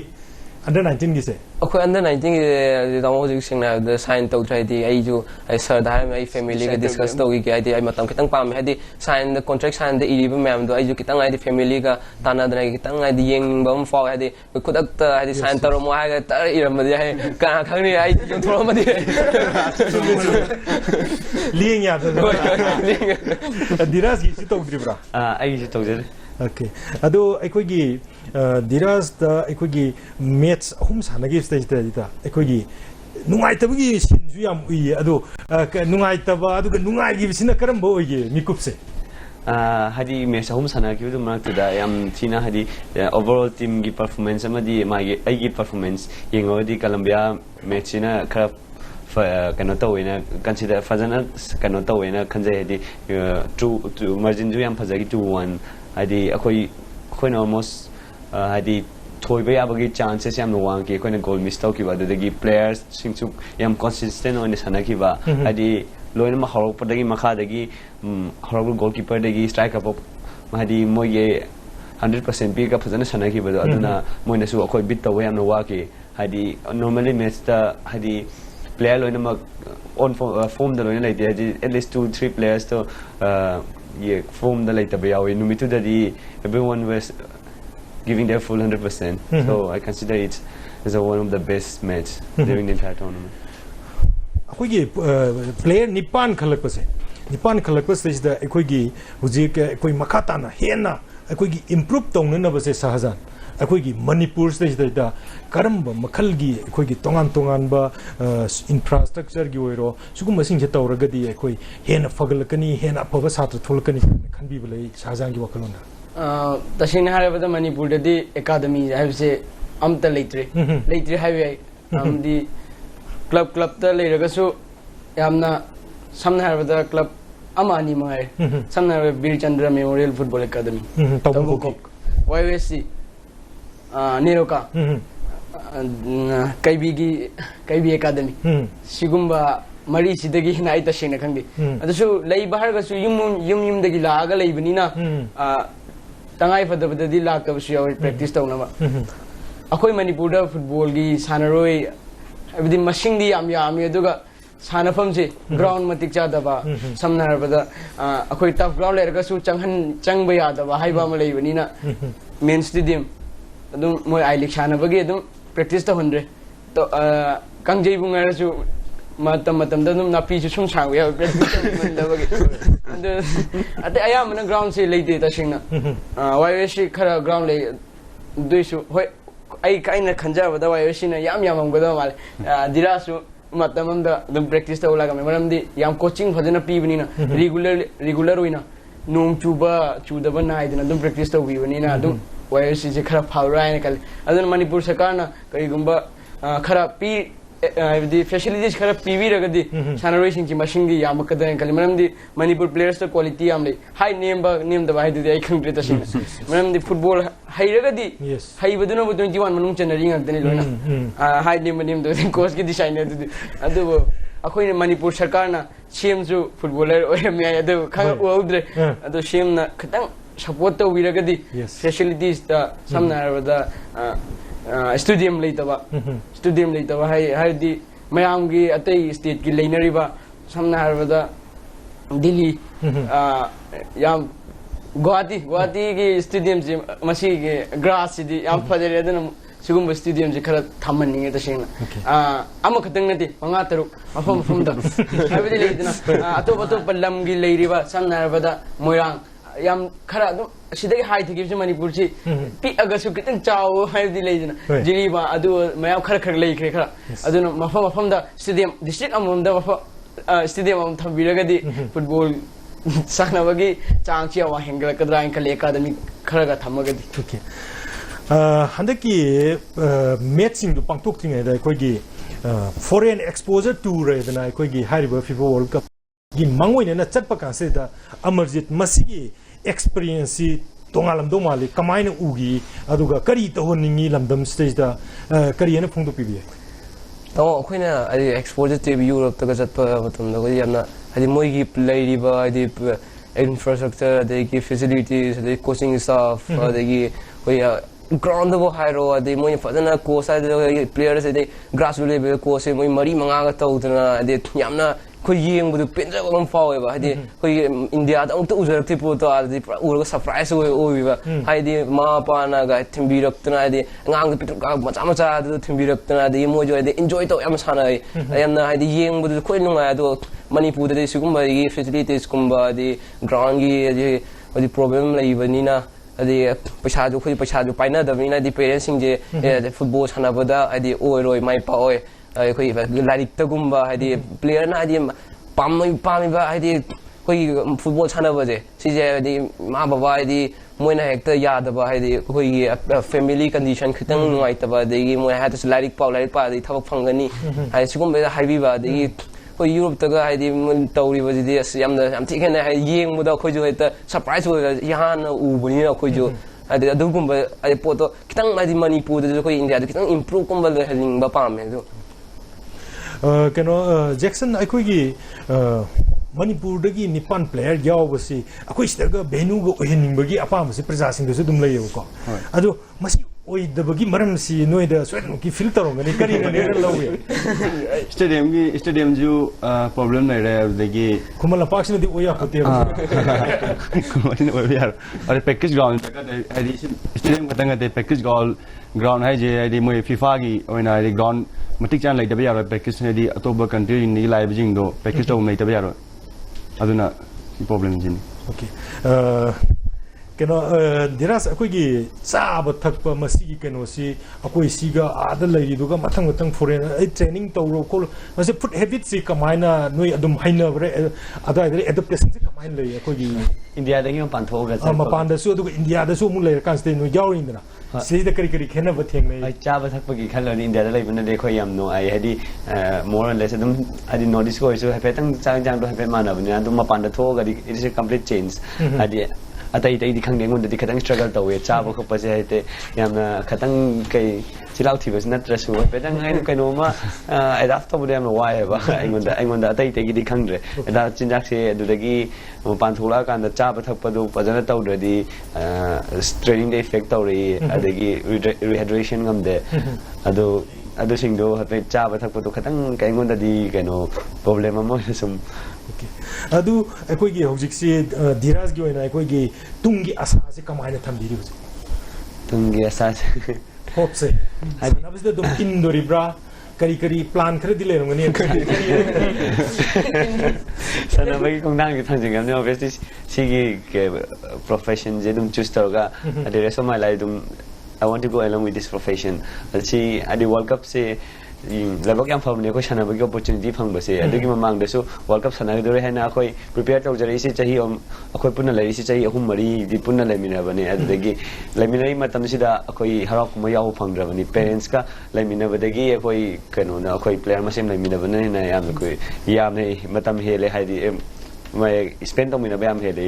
under 19 gi se akhoi under 19 gi da mo ji sing na the sign to try di ai ju ai sir da mai family ga discuss to gi ai di ai matam kitang pam hai di sign the contract sign the iri ma'am do ai ju kitang ai di family ga tana da kitang ai di yeng bam fo ai di kudak ta ai di sign to mo ai ga ta iram ma di ai ka khang ni ai ju thoro ma di lieng ya da diras gi to dribra ai ji to je okay ado aikoi gi diras da aikoi gi match hum sana gi stage da aikoi gi nungai ta gi sin ju yam ui ado nungai ta ba adu nungai gi sina karam bo gi mikup se hadi match hum sana gi du mak da yam china hadi overall team gi performance amadi ma gi ai gi performance yengo di Colombia match na kara kano tawina consider fazana kano tawina khanje hadi to margin ju yam phajagi 2-1 hadi akhoi almost hadi thoi ba yabagi chances yam wang ki akhoi goal miss taw ki ba dagi players singchu yam consistent on sana ki ba hadi loina ma horok padagi makha dagi horok goalkeeper dagi striker pop hadi moye 100% bi ka phajana sana ki ba aduna moina su akhoi bit taw yam wa ki hadi normally match ta hadi player loina ma on form da loina like at least 2-3 players to yeah form da like tabayawi numitu da di everyone was giving their full 100%. So I consider it as one of the best match during the entire tournament. Akoi gi player nipan khalak pase nipan khalak pase da akoi gi huji ke akoi makata na hena akoi gi improve tong na base sahajan akoi gi Manipur stage da karamba makhal gi akoi gi tongan ba infrastructure gi oiro sugum masing je tawraga di akoi hena fagalakani hena phaba satra thulkani khanbi bulai sahajan gi wakalona तसिंग हारे मनपुर academy है अमता लेट्रे है club club सामने club अमानी है सामने Birchandra memorial football academy YSC NEROCA कैबी एकादमी सिगुम्बा मरी सिदगी नाई तसिंग खंगे अदसु लैब हारगसु युम युमदगी लागा लैबनिना तंगाई फदबददी लाक्तबसु याव प्रैक्टिस तौनबा अखोय मणिपुर फुटबॉल की सानरोय हबदि मसिंगदी याम यामी अदुगा सानफमसे ग्राउंड मतिक चादबा समना हरबदा अखोई टफ ग्राउंड लेरगसु चंगब यादबा हाइबा अमा लेबनिना मेन स्टेडियम अदुम मोय आई लीग सानबगे अदुम प्रैक्टिस त होंद्रे तो कंगजै बुंगरसु मतम दम नापी सुम सांग या प्रैक्टिस मंदबगे अदु अते अयामना ग्राउंड से लेते तसिंगना वायसी खरा ग्राउंड ले दुइसु होय आई काइना खंजाबदा वायसीना याम यामगदा माले दिरासु मतमंदा दम प्रैक्टिस तौलागा मरमदी याम कोचिंग फजना पीबनिना रेगुलर होइना नोंग चुबा चुदबा नाइदना दम प्रैक्टिस तौबीबनिना दम वायरसी जे खरा फावरायना कल अदन मणिपुर सरकारना करिगुंबा खरा पी दी फैसिलिटीज खरा पीबीरगदी सानरोइसिंग की मशिंग यामकदन कल मरमदी मणिपुर प्लेयर्स तो क्वालिटी यामले हाई नेम दबा हाई दि आई खंग्रे तसिन मरमदी फुटबॉल हाइरगदी हाइबदुना 21 मनुंग चनरिंग अदनी लोना हाई नेम दो कोच की डिजाइन अदु अदु अखोइने मणिपुर सरकारना सेमजु फुटबॉलर ओयमे अदु खंग उद्रे अदु सेमना खतंग सपोर्ट तौबीरगदी फैसिलिटीज ता समना हरबदा स्टेडियम लेतबा हाइदी मयाम की अतई स्टेट की लेनरीबा समना हरबदा दिल्ली याम गुवाहाटी की स्टेडियम से मसी के ग्रास सिदी याम फजरे अदन सिगुम स्टेडियम से खरा थमनिंगे तसेंग अमा खतंग नति मंगा तरु मफम द हाइबदी लेदना अतोप लम की लेरिबा समना हरबदा मोइरांग याम खरा अदुम सिदगी हाई थगिबसे मणिपुर से पी अगसु कितन चाव हाइबदी लेजना जिलीबा अदु मयाम खरा लेखरे खरा अदुन मफम द स्टेडियम डिस्ट्रिक्ट अमम द स्टेडियम अम थबिरगदी फुटबॉल सानबगी चांगची अवा हेंगलकद्रा इन कले एकेडमी खरगा थमगदी ओके हंदकी मैचिंग दु पांगथोक्तिङैदा अखोइगी फॉरेन एक्सपोजर टूर रेदना अखोइगी हारिबा फीफा वर्ल्ड कप गी मंगोइना चटपा कांसेदा अमरजीत मसीगी एक्सपीरियंस सी तोंगालमदो माले कमाइना उगी अदुगा करी तहोनिंगी लमदम स्टेजदा करियना फुंगदो पिबिए तो अखोइना अदि एक्सपोजर टेब यूरोप तक चटपा मतमदा को यामना अदि मोइगी लेरिबा अदि इंफ्रास्ट्रक्चर अदि फैसिलिटीज अदि कोचिंग स्टाफ अदि कोई ग्राउंड दबो हाइरो अदि मोइ फजना कोच अदि प्लेयर्स अदि ग्रास लेवल कोच मोइ मरी मंगा तौदना अदि यामना कोई येंबदु पेंजबम फावेबा हाइदि कोई इंडिया दा उत उजरक्ति पोतो आदि उरगा सरप्राइज ओइबा हाइदि मापाना गा थिंबिरक्तना आदि अंगांग पितु गा मचा मचा अदु थिंबिरक्तना आदि मोजो आदि एन्जॉय तो याम सानाय यामना हाइदि येंबदु कोइ नुंगाय अदु मणिपुर दे सिगुम्बा गी फैसिलिटीज कुम्बा आदि ग्राउंड गी आदि प्रॉब्लम लैबनिना आदि पैसा जो कोइ पैसा जो पाइना दबनिना आदि पेरेंट्स सिंग जे फुटबॉल सानाबदा आदि ओइरोय माइ पाओय कोई लाइक तगुम्बा हाइदि प्लेयर ना हाइदि पामीबा हाइदि कोई फुटबॉल सानबजे सिजे हाइदि मा बाबा हाइदि मोइना हेक्ता यादबा हाइदि कोई फैमिली कंडीशन खतंग नुआइतबा देगी मोइ हाइदि लाइक पा दि थबक फंगनी हाइ सिगुम्बे हाइबिबा देगी कोई यूरोप तगा हाइदि तौरिबजिदि याम थिखेना हाइ येंगबदा खोजु हेता सरप्राइज हो यान उबनि खोजु हाइदि अदुगुम्बा हाइ पोतो खतंग हाइदि मणिपुर दे कोई इंडिया दे खतंग इंप्रूव कुम्बल हेलिंगबा पामे दो कनो जैक्सन अखोगी मणिपुरदगी निपान प्लेयर यावबसी अखोई सिदगा बेनुगो ओहिनिंबगी अपामसी प्रजासिंगदसु दुम लैयबको अदो मसी ओइदबगी मरमसी नोइदा सोयनकी फिल तरोंगनी करिना ने लौवे स्टेडियम जो प्रॉब्लम नै रे दगी कुमला पाक्सिनदि ओया होते कुमला ओया यार अरे पैकेज ग्राउंड हाइदि स्टेडियम खतंग दे पैकेज ग्राउंड है जे हाइदि मोय फीफा की ओइना हाइदि ग्राउंड मतिक चान लाइदबा यारो पैकेज नेदि अतोबा कंट्री नि लाइबजिंग दो पैकेज तो लाइदबा यारो अदुना प्रॉब्लम जिन ओके कनो दिरास अखोगी चाब थकप मसी कनो सी अखोई सीगा आद लैदुगा मथंग मथंग फॉरेन ट्रेनिंग तौरो को मसे फुड हैबिट सी कमाइना नोय अदुम हाइनबरे अदाइदरे एडप्टेशन से कमाइन लೈ अखोगी इंडिया दगी मपान थोगा मपानदसु अदुगा इंडिया दसु मु लैर कांस्ते नो यावरिंदना सिदा करी खेनब थेंगनै आई चाब थकपगी खलनि इंडिया दा लैबन दे खोय याम नो आई हदि मोर एंड लेस अदुम हदि नॉर्थ ईस्ट को इस हैपेतंग चांग दो हैपे मानबने अदुम मपान दा थोगा दि it is a complete change हदि अतई तई खंगे गुंदि खतंग स्ट्रगल तवे चाब खपसे हाइते यामना खतंग कई चिलाउ थिबस नत्रसु हैपेतंग आइन कइनोमा एडाप्ट तबदे याम वायबा आइगोंदा अतई तई दि खंगरे एदा चिंजाक से अदुदगी मपान थोला कांदा चाब थकपदु पजना तौद्रदि ट्रेनिंग दे इफेक्ट तौरी अदगी रिहाइड्रेशन गमदे अदु ꯑꯗꯨꯁꯤꯡꯗꯣ ꯍꯥꯏꯐꯦꯠ ꯆꯥꯕ ꯊꯛꯄꯗꯣ ꯈꯤꯇꯪ ꯑꯩꯉꯣꯟꯗꯗꯤ ꯀꯩꯅꯣ ꯄ꯭ꯔꯣꯕ꯭ꯂꯦꯝ ꯑꯃ ꯑꯣꯏꯅ ꯁꯨꯝ ꯑꯗꯨ ꯑꯩꯈꯣꯏꯒꯤ ꯍꯧꯖꯤꯛꯁꯤ ꯙꯤꯔꯥꯖꯒꯤ ꯑꯣꯏꯅ ꯑꯩꯈꯣꯏꯒꯤ ꯇꯨꯡꯒꯤ ꯑꯁꯥꯁꯤ ꯀꯃꯥꯏꯅ ꯊꯝꯕꯤꯔꯤ ꯍꯧꯖꯤꯛ ꯇꯨꯡꯒꯤ ꯑꯁꯥꯁꯦ ꯍꯣꯞꯁꯦ ꯁꯥꯟꯅꯕꯁꯤꯗ ꯑꯗꯨꯝ ꯏꯟꯗꯣꯔꯤꯕ꯭ꯔꯥ ꯀꯔꯤ ꯀꯔꯤ ꯄ꯭ꯂꯥꯟ ꯈꯔꯗꯤ ꯂꯩꯔꯝꯒꯅꯤ ꯁꯥꯟꯅꯕꯒꯤ ꯈꯣꯡꯊꯥꯡꯁꯦ ꯊꯥꯡꯖꯤꯟꯒꯅꯤ ꯑꯣꯕꯤꯌꯁꯂꯤ ꯁꯤꯒꯤ ꯄ꯭ꯔꯣꯐꯦꯁꯟꯁꯦ ꯑꯗꯨꯝ ꯆꯨꯁ ꯇꯧꯔꯒ ꯍꯥꯏꯗꯤ ꯔꯦꯁ ꯑꯣꯐ ꯃꯥꯏ ꯂꯥꯏꯐ ꯑꯗꯨꯝ I want to go along with this profession. ꯁꯤ ꯍꯥꯏꯗꯤ ꯋꯥꯔꯜ ꯀꯞꯁꯦ ꯂꯥꯏꯕꯛ ꯌꯥꯝ ꯐꯕꯅꯦ ꯑꯩꯈꯣꯏ ꯁꯥꯟꯅꯕꯒꯤ ꯑꯣꯄꯣꯔꯆꯨꯅꯤꯇꯤ ꯐꯪꯕꯁꯦ ꯑꯗꯨꯒꯤ ꯃꯃꯥꯡꯗꯁꯨ ꯋꯥꯔꯜ ꯀꯞ ꯁꯥꯟꯅꯒꯗꯧꯔꯦ ꯍꯥꯏꯅ ꯑꯩꯈꯣꯏ ꯄ꯭ꯔꯤꯄꯦꯌꯔ ꯇꯧꯖꯔꯛꯏꯁꯤ ꯆꯍꯤ ꯑꯩꯈꯣꯏ ꯄꯨꯟꯅ ꯂꯩꯔꯤꯁꯤ ꯆꯍꯤ 3-4ꯗꯤ ꯄꯨꯟꯅ ꯂꯩꯃꯤꯟꯅꯕꯅꯦ ꯑꯗꯨꯗꯒꯤ ꯂꯩꯃꯤꯟꯅꯔꯤ ꯃꯇꯝꯁꯤꯗ ꯑꯩꯈꯣই ꯍꯔꯥꯎ ꯀꯨꯝꯍꯩ ꯌꯥꯎꯕ ꯐꯪꯗ꯭ꯔꯕꯅꯤ ꯄꯦꯔꯦꯟꯁꯀ ꯂꯩꯃꯤꯟꯅꯕꯗꯒꯤ ꯑꯩꯈꯣꯏ ꯀꯩꯅꯣꯅ ꯑꯩꯈꯣꯏ ꯄ꯭ꯂꯦꯌꯔ ꯃꯁꯦꯟ ꯂꯩꯃꯤꯟꯅꯕꯅ ꯍꯦꯟꯅ ꯌꯥꯝꯅ ꯃꯇꯝ ꯍꯦꯜꯂꯦ ꯍꯥꯏꯗꯤ ꯁ꯭ꯄꯦꯟ ꯇꯧꯃꯤꯟꯅꯕ ꯌꯥꯝ ꯍꯦꯜꯂꯦ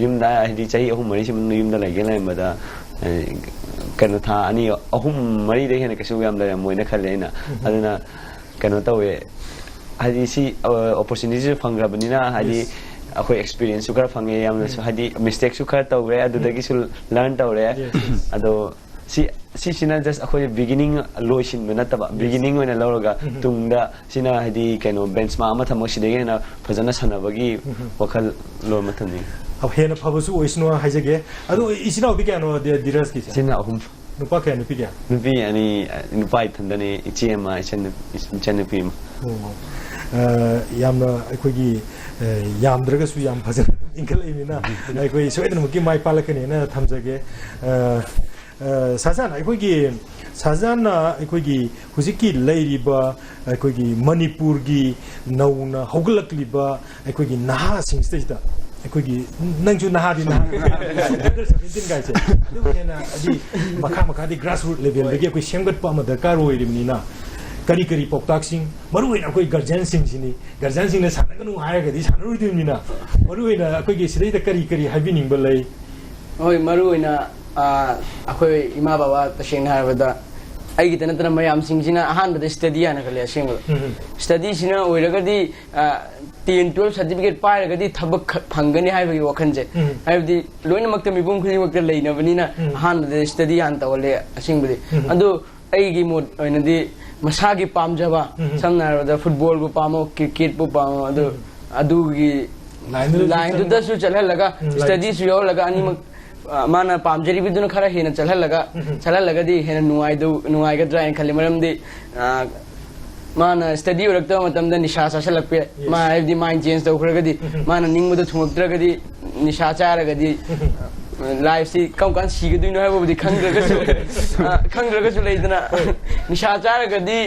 ꯌꯨꯝꯗ ꯍꯥꯏꯗꯤ ꯆꯍꯤ 3-4 ꯌꯨꯝꯗ ꯂꯩꯒꯦ ꯂꯩꯔꯝꯕꯗ ꯀꯩꯅꯣ ꯊꯥ 2-3-4ꯗꯩ ꯍꯦꯟꯅ ꯀꯩꯁꯨ ꯌꯥꯝ ꯂꯩꯔꯝꯃꯣꯏꯅ ꯈꯜꯂꯦ ꯑꯩꯅ ꯑꯗꯨꯅ ꯀꯩꯅꯣ ꯇꯧꯋꯦ ꯍꯥꯏꯗꯤ ꯁꯤ ꯑꯣꯄꯣꯔꯆꯨꯅꯤꯇꯤꯁꯨ ꯐꯪꯈ꯭ꯔꯕꯅꯤꯅ ꯍꯥꯏꯗꯤ ꯑꯩꯈꯣꯏ ꯑꯦꯛꯁꯄꯤꯔꯤꯌꯦꯟꯁꯁꯨ ꯈꯔ ꯐꯪꯉꯦ ꯌꯥꯝꯅꯁꯨ ꯍꯥꯏꯗꯤ ꯃꯤꯁꯇꯦꯛꯁꯨ ꯈꯔ ꯇꯧꯔꯦ ꯑꯗꯨꯗꯒꯤꯁꯨ ꯂꯔꯟ ꯇꯧꯔꯦ ꯑꯗꯣ ꯁꯤꯁꯤꯅ ꯖꯁ ꯑꯩꯈꯣꯏ ꯕꯤꯒꯤꯅꯤꯡ ꯂꯣꯏꯁꯤꯟꯕ ꯅꯠꯇꯕ ꯕꯤꯒꯤꯅꯤꯡ ꯑꯣꯏꯅ ꯂꯧꯔꯒ ꯇꯨꯡꯗ ꯁꯤꯅ ꯍꯥꯏꯗꯤ ꯀꯩꯅꯣ ꯕꯦꯟꯆꯃꯥꯔꯛ ꯑꯃ ꯊꯝꯃꯒ ꯁꯤꯗꯒꯤ ꯍꯦꯟꯅ ꯐꯖꯅ ꯁꯥꯟꯅꯕꯒꯤ ꯋꯥꯈꯜꯂꯣꯟ ꯑꯃ ꯊꯝꯅꯤꯡꯉꯤ ꯍꯦꯟꯅ ꯐꯕꯁꯨ ꯑꯣꯏꯁꯅꯨ ꯍꯥꯏꯖꯒꯦ ꯑꯗꯨ ꯏꯆꯤꯟꯅꯥꯎꯗꯤ ꯀꯌꯥꯅꯣ ꯙꯤꯔꯥꯖꯀꯤꯁꯦ ꯏꯆꯤꯟ 3 ꯅꯨꯄꯥ ꯀꯌꯥ ꯅꯨꯄꯤ ꯀꯌꯥ ꯅꯨꯄꯤ 2 ꯅꯨꯄꯥ ꯏꯊꯟꯗꯅꯦ ꯏꯆꯦ ꯑꯃ ꯏꯆꯟꯅꯨꯄꯤ ꯑꯃ ꯌꯥꯝꯅ ꯑꯩꯈꯣꯏꯒꯤ ꯌꯥꯝꯗ꯭ꯔꯒꯁꯨ ꯌꯥꯝ ꯐꯖꯅ ꯏꯟꯈꯠꯂꯛꯏꯕꯅꯤꯅ ꯑꯩꯈꯣꯏ ꯁꯣꯏꯗꯅꯃꯛꯀꯤ ꯃꯥꯏ ꯄꯥꯜꯂꯛꯀꯅꯤꯅ ꯊꯝꯖꯒꯦ ꯁꯥꯖꯥꯟ ꯑꯩꯈꯣꯏꯒꯤ ꯁꯥꯖꯥꯟꯅ ꯑꯩꯈꯣꯏꯒꯤ ꯍꯧꯖꯤꯛꯀꯤ ꯂꯩꯔꯤꯕ ꯑꯩꯈꯣꯏꯒꯤ ꯃꯅꯤꯄꯨꯔꯒꯤ ꯅꯧꯅ ꯍꯧꯒꯠꯂꯛꯂꯤꯕ ꯑꯩꯈꯣꯏꯒꯤ ꯅꯍꯥꯁꯤꯡꯁꯤꯗꯩꯁꯤꯗ ꯑꯩꯈꯣꯏꯒꯤ ꯅꯪꯁꯨ ꯅꯍꯥꯗꯤ ꯅꯍꯥ 17 ꯒꯥꯏꯁꯦ ꯑꯗꯨ ꯍꯦꯟꯅ ꯍꯥꯏꯗꯤ ꯃꯈꯥꯗꯤ ꯒ꯭ꯔꯥꯁ ꯔꯨꯠ ꯂꯦꯚꯦꯜꯗꯒꯤ ꯑꯩꯈꯣꯏ ꯁꯦꯝꯒꯠꯄ ꯑꯃ ꯗꯔꯀꯥꯔ ꯑꯣꯏꯔꯤꯕꯅꯤꯅ ꯀꯔꯤ ꯀꯔꯤ ꯄꯥꯎꯇꯥꯛꯁꯤꯡ ꯃꯔꯨꯑꯣꯏꯅ ꯑꯩꯈꯣꯏ ꯒꯥꯔꯖꯤꯌꯟꯁꯤꯡꯁꯤꯅꯤ ꯒꯥꯔꯖꯤꯌꯟꯁꯤꯡꯅ ꯁꯥꯟꯅꯒꯅꯨ ꯍꯥꯏꯔꯒꯗꯤ ꯁꯥꯟꯅꯔꯣꯏꯗꯣꯏꯅꯤꯅ ꯃꯔꯨꯑꯣꯏꯅ ꯑꯩꯈꯣꯏꯒꯤ ꯁꯤꯗꯩꯗ ꯀꯔꯤ ꯀꯔꯤ ꯍꯥꯏꯕꯤꯅꯤꯡꯕ ꯂꯩ ꯍꯣꯏ ꯃꯔꯨꯑꯣꯏꯅ ꯑꯩꯈꯣꯏ ꯏꯃꯥ ꯕꯕꯥ ꯇꯁꯦꯡꯅ ꯍꯥꯏꯔꯕꯗ ꯑꯩꯒꯤꯗ ꯅꯠꯇꯅ ꯃꯌꯥꯝꯁꯤꯡꯁꯤꯅ ꯑꯍꯥꯟꯕꯗ ꯁ꯭ꯇꯗꯤ ꯍꯥꯟꯅ ꯈꯜꯂꯦ ꯑꯁꯦꯡꯕꯗ ꯁ꯭ꯇꯗꯤꯁꯤꯅ ꯑꯣꯏꯔꯒꯗꯤ 10-12 ꯁꯥꯔꯇꯤꯐꯤꯀꯦꯠ ꯄꯥꯏꯔꯒꯗꯤ ꯊꯕꯛ ꯐꯪꯒꯅꯤ ꯍꯥꯏꯕꯒꯤ ꯋꯥꯈꯜꯁꯦ ꯍꯥꯏꯕꯗꯤ ꯂꯣꯏꯅꯃꯛꯇ ꯃꯤꯄꯨꯝ ꯈꯨꯗꯤꯡꯃꯛꯇ ꯂꯩꯅꯕꯅꯤꯅ ꯑꯍꯥꯟꯕꯗ ꯁ꯭ꯇꯗꯤ ꯍꯥꯟꯅ ꯇꯧꯍꯜꯂꯦ ꯑꯁꯦꯡꯕꯗꯤ ꯑꯗꯨ ꯑꯩꯒꯤ ꯃꯣꯠ ꯑꯣꯏꯅꯗꯤ ꯃꯁꯥꯒꯤ ꯄꯥꯝꯖꯕ ꯁꯝꯅ ꯍꯥꯏꯔꯕꯗ ꯐꯨꯠꯕꯣꯜꯕꯨ ꯄꯥꯝꯃꯣ ꯀ꯭रिꯀꯦꯠꯄꯨ ꯄꯥꯝꯃꯣ ꯑꯗꯨꯒꯤ ꯂꯥꯏꯟꯗꯨꯗꯁꯨ ꯆꯠꯍꯜꯂꯒ ꯁ꯭ꯇꯗꯤꯁꯨ ꯌꯥꯎꯍꯜꯂꯒ ꯑꯅꯤꯃꯛ mana pamjari biduna khara hena chalhalaga di hena nuaigadra haina khalli maramdi mana study urakta matamda nisha chasalakpe ma habdi mind change tawkhragadi mana ningmuda thumuktragadi nisha charagadi life si kam kan sigaduino haibodi khangragasu leidana nisha charagadi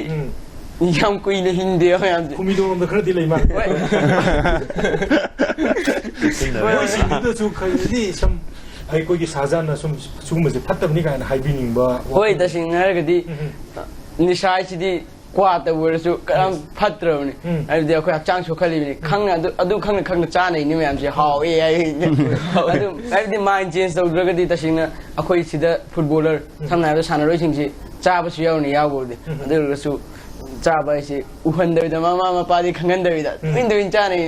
yam kuina hindi yam kumido amda khara dilai ma oi sindu su khaydi sam ai koi gi sajana sum sumase phattabni kana haibiningba hoi tasing haragadi nisha chidi kwata warasu karam phatrabni abdi akhoi hachang sokhalibni khangna adu khangna chana ni mayam se haw ai adu abdi mind change tawdragadi tasingna akhoi sida footballer samna abda sanaroi singsi chaba su yauni yawbodi adu rasu chaba isi uhandavida mama mapadi khangandavida induvin chana ni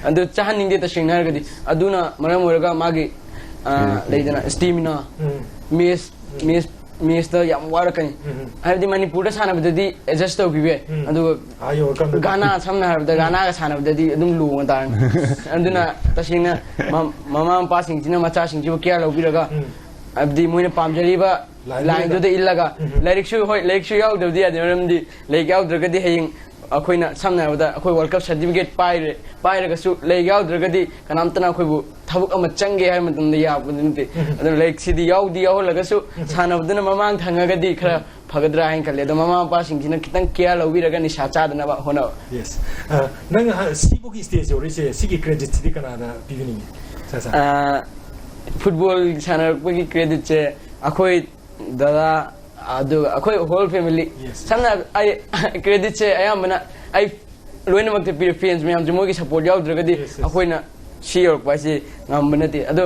adu chahaningde tasingna haragadi aduna maram oraga magi leidana stamina mes da yam warakani habdi manipur da sanabdadi adjust tawbibe adu gana samna habda gana ga sanabdadi adum lu ngatan anduna tasingna mama pa singina macha singju kya lobiraga abdi moina pamjariba line do de illaga lecture yaw dawdi adamdi like yaw dragadi haying akoina samna habda akoi world cup certificate pairaga su like yaw dragadi kanamtana akoi bu thabuk ama change hay matunda ya budinte adu like sidi yaw di yaw laga su sanabdana mamang thangagadi khara phagadra hain khalle do mama pa singina kitang kya lobiraga ni sacha dana ba hona yes nang sibuki stage orise sigi credit sidi kana da bivini sasa football sanar pagi credit che akoi dada adu akoi whole family samna ai credit che ayamana ai loina makte fans me am jogi support yaw dragadi akoi na share paisi ngambana ti adu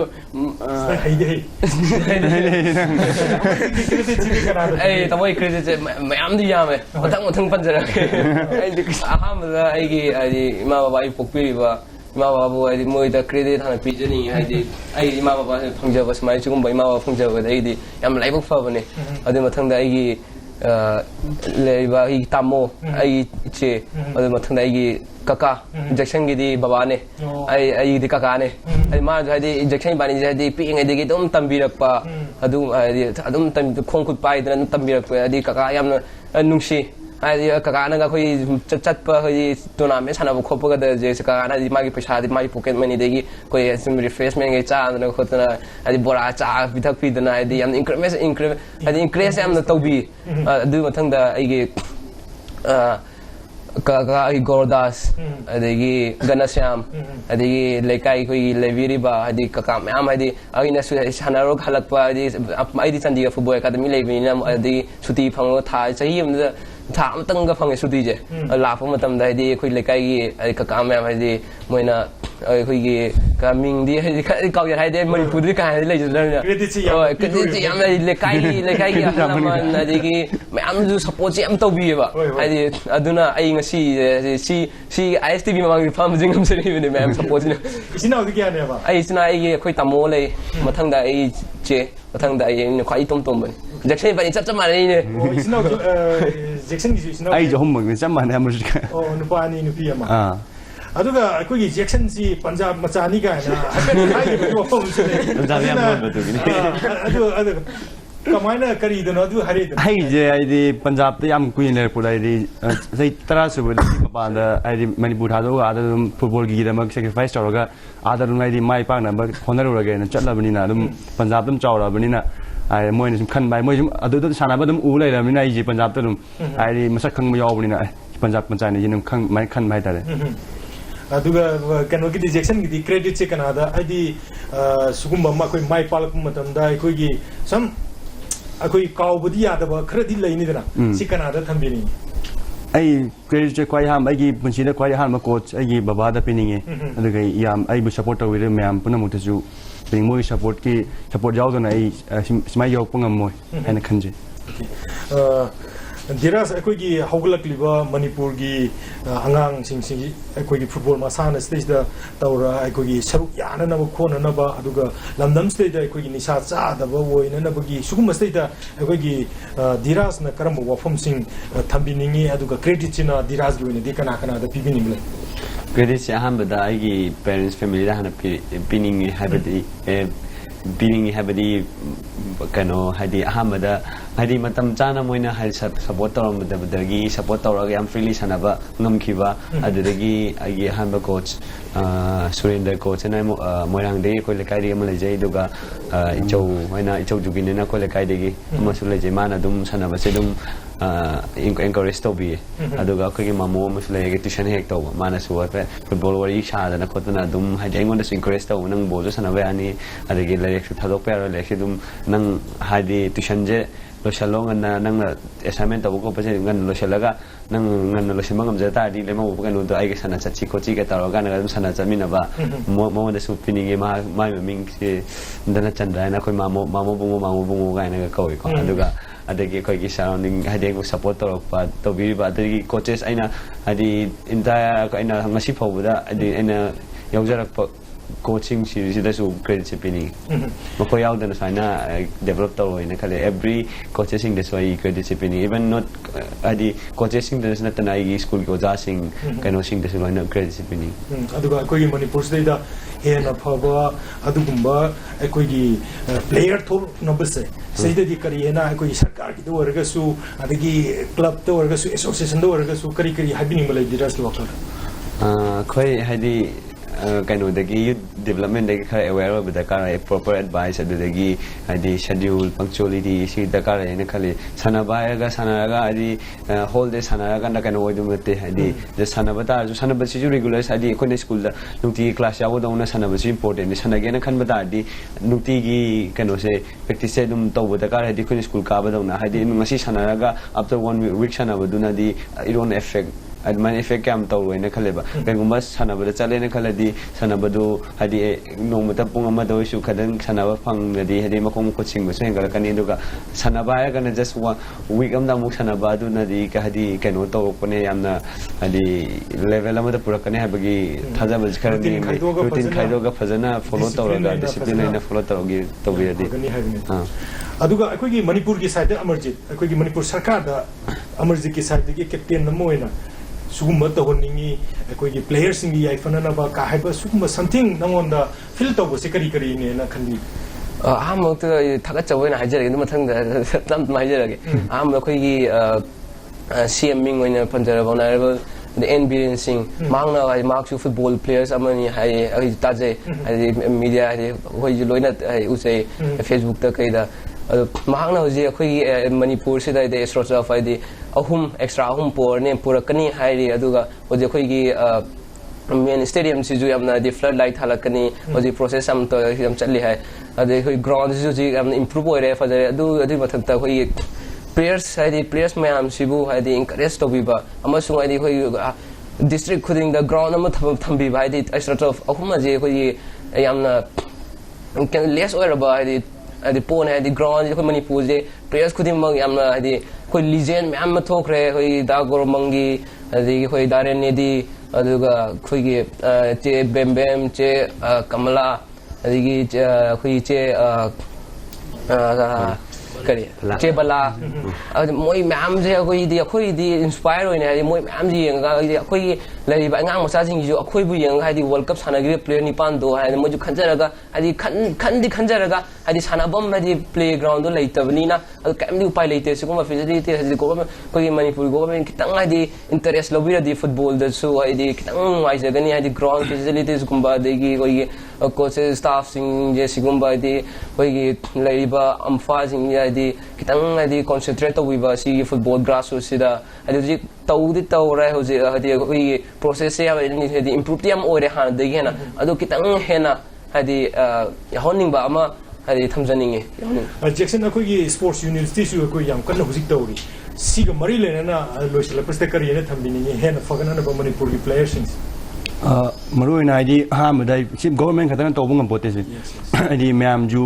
ai tamoi credit che mayam di yame mathang panjara ai ahamda ai gi ai ima baba ai pokpiri ba ima babu ai moi da credit hana pijani ai ima baba phangjaba smai chugum bai ima baba phangjaba dai di yam laibok fa bane adu mathang da ai gi लेबा ही तामो आई चे अदु मथंदा आई कका injection गिदी बाबा ने आई दी कका ने आई मा Hadi injection बानी Hadi ping I दम तंबिरकपा अदुम खोंग खुद पाइदन तंबिरकपा हादी कका याम नुंसी हादी कका नगा खोई चटपा हादी टूर्नामेंट सानाबो खोपगा जे कका ना मागी पैसा हादी मागी पॉकेट मनी देगी कोई सम रिफ्रेशमेंट गे चादना खोतना हादी बोरा चा पिथक पिदना हादी याम इंक्रीमेंट हादी इंक्रीज याम तौबी अदु मथंदा आईगे कका गोरदास अदगी गणश्याम अदगी लेकाई कोई लेविरिबा अदगी कका मैम अदगी अगिना सानारो खलकपा अदगी अदगी चंडीगढ़ फुटबॉल एकेडमी लेबिना अदगी सुटी फंगो था सही अमदा था अमतंग फंगे सुटी जे लाफो मतम दाइदी कोई लेकाई की कका मैम अदगी मोइना अखोइगी कामिंगदी काउ यार हाइदे मणिपुरदी का हाइदे लेजदना क्रेडिट याम लेकाई की अहलमन अदगी मैम जो सपोर्ट याम तौबीबा हाइदे अदुना आई ngasi si ISTV mamang farm jingam seri ne ma'am support ने इसना उदी क्या ने बा आई इसना आई कोई तमो ले मथंग दा आई चे मथंग दा आई ने खाई तुम बने जैक्सन बनी चप माने ने इसना जैक्सन की इसना आई जो हम में चप माने अमरिका ओ नुपानी नुपी अमा अदुगा कोई जैक्सन सी पंजाब मचानी का ना हाई के वफम से पंजाब याम बतुगिनी अदु कमाइना करीदनो अदु हरेद हाई जे आईदी पंजाब ते याम कुइन ले पुरा आईदी सही तरह से बोली मपान आईदी मणिपुर थादो आदा फुटबॉल की गिदमक सैक्रिफाइस तौरगा आदा आईदी माई पाकना होनरुरगे चटलबनिना पंजाब दम चावरबनिना आई मोइन सुम खन बाय मोइ अदु सानाबा दम उ लेरबनिना आई जे पंजाब तदुम आईदी मसक खंग यावबनिना पंजाब पंचायत जिनम खंग माइ खन बाय तारे अदुगा कनो की जैक्सन की क्रेडिट से कनादा आईदी सुगुम मा कोई माई पालक मतमदा कोई सम अखोई काउबदी यादब खरदी लेनिदना सि कनादा थंबिनी आई क्रेडिट क्वाई हाम आई पुंसीदा क्वाई हाम कोच आई बाबा दा पिनिंगे अदुगा याम आई बु सपोर्ट तविरे मैम पुनमुतसु पिंग मोई सपोर्ट जाउदना आई स्माई यो पंगमोय हैन खंजे धीराज अखोई हौगलक्लिबा मणिपुर की अंगांग सिंग अखोई फुटबॉल मसाना स्टेज दा तौरा अखोई सरुक याननब खोननब अदुगा लमदम स्टेज दा अखोई निशा चादब ओइननबगी सुगुम स्टेज दा अखोई धीराज न करम वफम सिंग थंबिनिंगी अदुगा क्रेडिट चिना धीराज की ओइने दे कना कना दा पिबिनिंगले क्रेडिट से अहमद आईगी पेरेंट्स फैमिली दा हना पिनिंगी हाबदी बिनिंग हाबदी कनो हादी अहमद हादी मतम चाना मोइना हाई सपोर्ट तौरमदबदगी सपोर्ट तौरगा याम फ्रीली सानबा ngमखिबा अदुदगी आगी अहमद कोच सुरेंद्र कोच ना मोइरांगदे कोइ लेकाइदे म लेजै दुगा इचौ होइना इचौ जुगिनेना कोइ लेकाइदेगी अमसु लेजै माना दुम सानबसे दुम encourage to be aduga ko mamo musle tuition hek to mana su football wari sha na khotna dum ha jai ngon encourage to nang bolu sana ba ani adagi le su thadok pa le dum nang ha di tuition je lo shalong na nang assignment to ko pase ngan lo shalaga nang ngan lo simang am jata di le mo ko no do ai sana chachi ko chi ka taro ga na dum sana chamina ba mo da su pininge ma ming se ndana chandra na ko mamo bungo ga na ko ko aduga adagi koi ki surrounding hadi ko support to to bi ba adagi coaches aina hadi entire aina ngasi phawda adi aina yaujarak coaching series da su credit pini mako yaudana saina develop to ina kale every coaching this way credit pini even not adi coaching this not na i school ko ja sing kano sing this line credit pini aduga koi manipur state da hena phaba adugumba koi gi player thor number se seida di kari hena koi sarkar ki do warga su adagi club to warga su association do warga su kari habini malai diras local koi hadi kaino dagi youth development dagi khara aware of the car proper advice adagi hadi schedule punctuality si the car ene khali sanaba ga sanaraga hadi whole day sanaraga na kaino odum te hadi the sanaba ta ju sanaba si ju regular hadi ko school da nukti class yawo da una sanaba si important sanage na khan bata hadi nukti gi kaino se practice dum to the car hadi ko school ka ba da una hadi ngasi sanaraga after 1 week sanaba duna di it won't affect adman effect kam tawoi na khaleba kagumba sanaba chale na khaladi sanaba do hadi nomata pung ama do su khadan sanaba phang nadi hadi makom coaching bu sen gal kani duga sanaba ya kana just one week am da muk sanaba do nadi ka hadi kano to pone yamna hadi level ama da pura kane habagi thaja bal kharani routine khaido ga fazana follow tawraga discipline na follow tawgi to bi hadi aduga akogi Manipur ki side Amarjit akogi Manipur sarkar da Amarjit ki side ki captain na moina sugumba to honingi akogi players singi yai fanana ba ka haiba sugumba something nangonda feel to se kari kari ne na khandi ahmad thagat chawena hajarage mathang da tam hajarage ahmad akogi CM Ming when Punjab honorable the NBA sing mangna hai mark football players amani hai taje media hai hoi loina usai Facebook ta kaida mangna hoji akhoi Manipur sida de sort of hai di ahum extra ahum por ne purakani hai ri aduga hoji akhoi gi main stadium si ju amna di flood light halakani hoji process am to yam chali hai ade khoi ground ju ji am improve ore fa adu mathak ta khoi players hai players mayam sibu hai encourage to biba amasung hai khoi district khuding the ground am thambi hai extra of ahuma je khoi yamna less or ba hai pon hai ground khoi Manipur je players khuding mang yamna hai khoi legend mayam ma thok re khoi da gor mangi hai khoi daren ne di aduga khoi gi che bem che kamala hai gi khoi che kari che bala moi mam je khoi di inspire hoine hai moi mam ji yang ga khoi lai ba ngang masa jing ju khoi bu yang hai di world cup sana gi player ni pan do hai mo ju khanjara ga hai khanjara ga hai sana bom hai playground do lai tabni na kam di upai leite su ko facility hai ko khoi Manipur government kitang hai interest lobby di football da su hai kitang mai je gani hai ground facilities gumba de gi khoi coaches staff sing je sigumba di khoi gi lai ba amfa sing di kitang di concentrate to wiba si football grassroots sida adi tawdi tawra hoji adi wi process ya ni improve tiam ore han de gena adu kitang hena adi honing ba ama adi thamjaning e Jackson akogi sports university su ko yam kan hojik tawri siga mari le na loisla prestakari ne thambini hena fagana na Manipur ki players maru ina di ha madai chip government khatan to bungam pote se di ma'am ju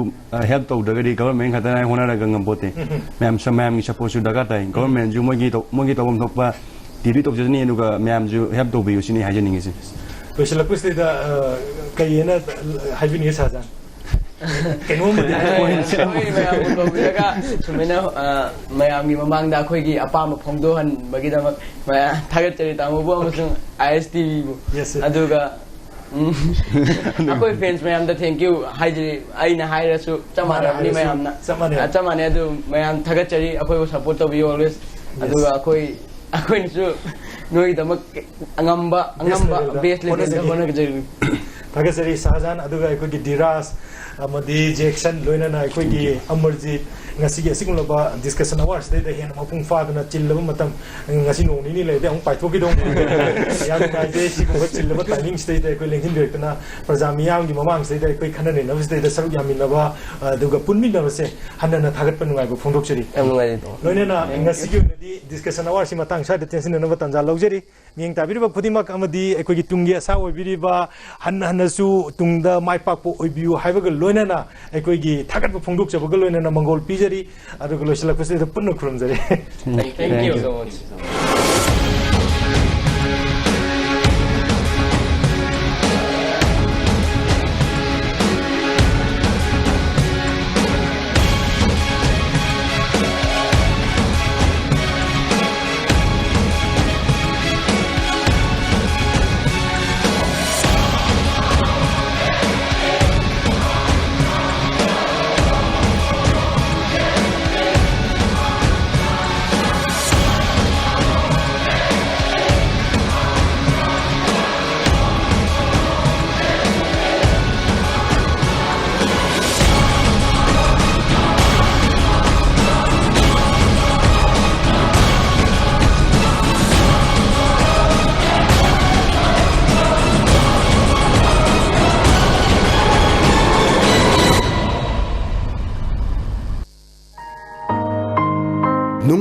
help to daga di government khatan hona daga ngam pote ma'am samam gi support daga tai government ju mogi to bom thok pa di to jani nu ga ma'am ju help to bi usini hajening se to sila piste da kayena hajin ye sajan kenu mo de mayam ko bilaga sumena mayam gi mamang da khoi gi apam phongdo han bagi da maya thagat chari ta mo bo amasung ISTV bu aduga akoi fans mayam da thank you haiji aina haira su chamara ni mayam na chamane adu mayam thagat chari akoi ko support to be always aduga akoi ni su noi da angamba base level da bona ga jari thagat chari sajan aduga akoi gi diras amadi Jackson loina na akoi gi Amarjit ngasi gi singlo ba discussion awards de hen mapung fa na chillaba matam ngasi no ni le de ang pai thoki dong yang na de si ko chillaba timing stay de ko lengin direct na prajamiyam gi mamang stay de ko khana ne na stay de saru yamin na ba duga punmi na se hanna na thagat pan ngai bo phongdok chiri ngai do loina na ngasi gi di discussion awards si matang sa de tension na ba tanja logjeri ming tabiri ba khudimak amadi ko gi tungi asa obiri ba hanna su tungda mai pak po obiu haiba loina na ko gi thagat ba phongdok chaba loina na mangol pi jari aduga loisala kusai da punna khurum jari thank you so much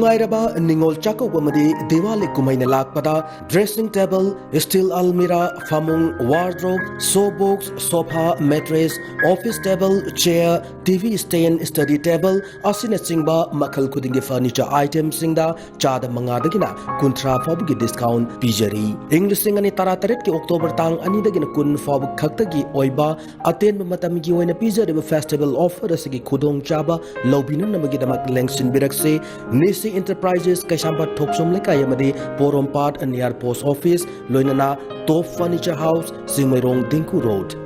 नुंगाइरबा निंगोल चाकौबमदी दिवाली कुमाइना लाकपदा dressing table steel अलमीरा फामुंग wardrobe shoe box sofa mattress office table chair TV stand study table असिना चिंगबा मखल खुदिंगी फर्नीचर आइटम सिंगदा चादा मंगादगिना कुंथ्रा फाबगी डिस्काउंट पिजरी इंग्लिशिंग अनि तरातरेट के अक्टोबर तांग अनि दगिना कुन फाब खक्तगी ओइबा अतेन मतमगी ओइना पिजरिबा फेस्टिवल ऑफर असगी खुदोंग चाबा लौबिन नमगी दमक लेंगसिन बिरक्से नेसी एंटरप्राइजेस कैसांबा थोकसोम लेकाय अमदी पोरोमपाट नियर पोस्ट ऑफिस लोइनना टॉप फर्नीचर हाउस सिंगमैरोंग दिंकु road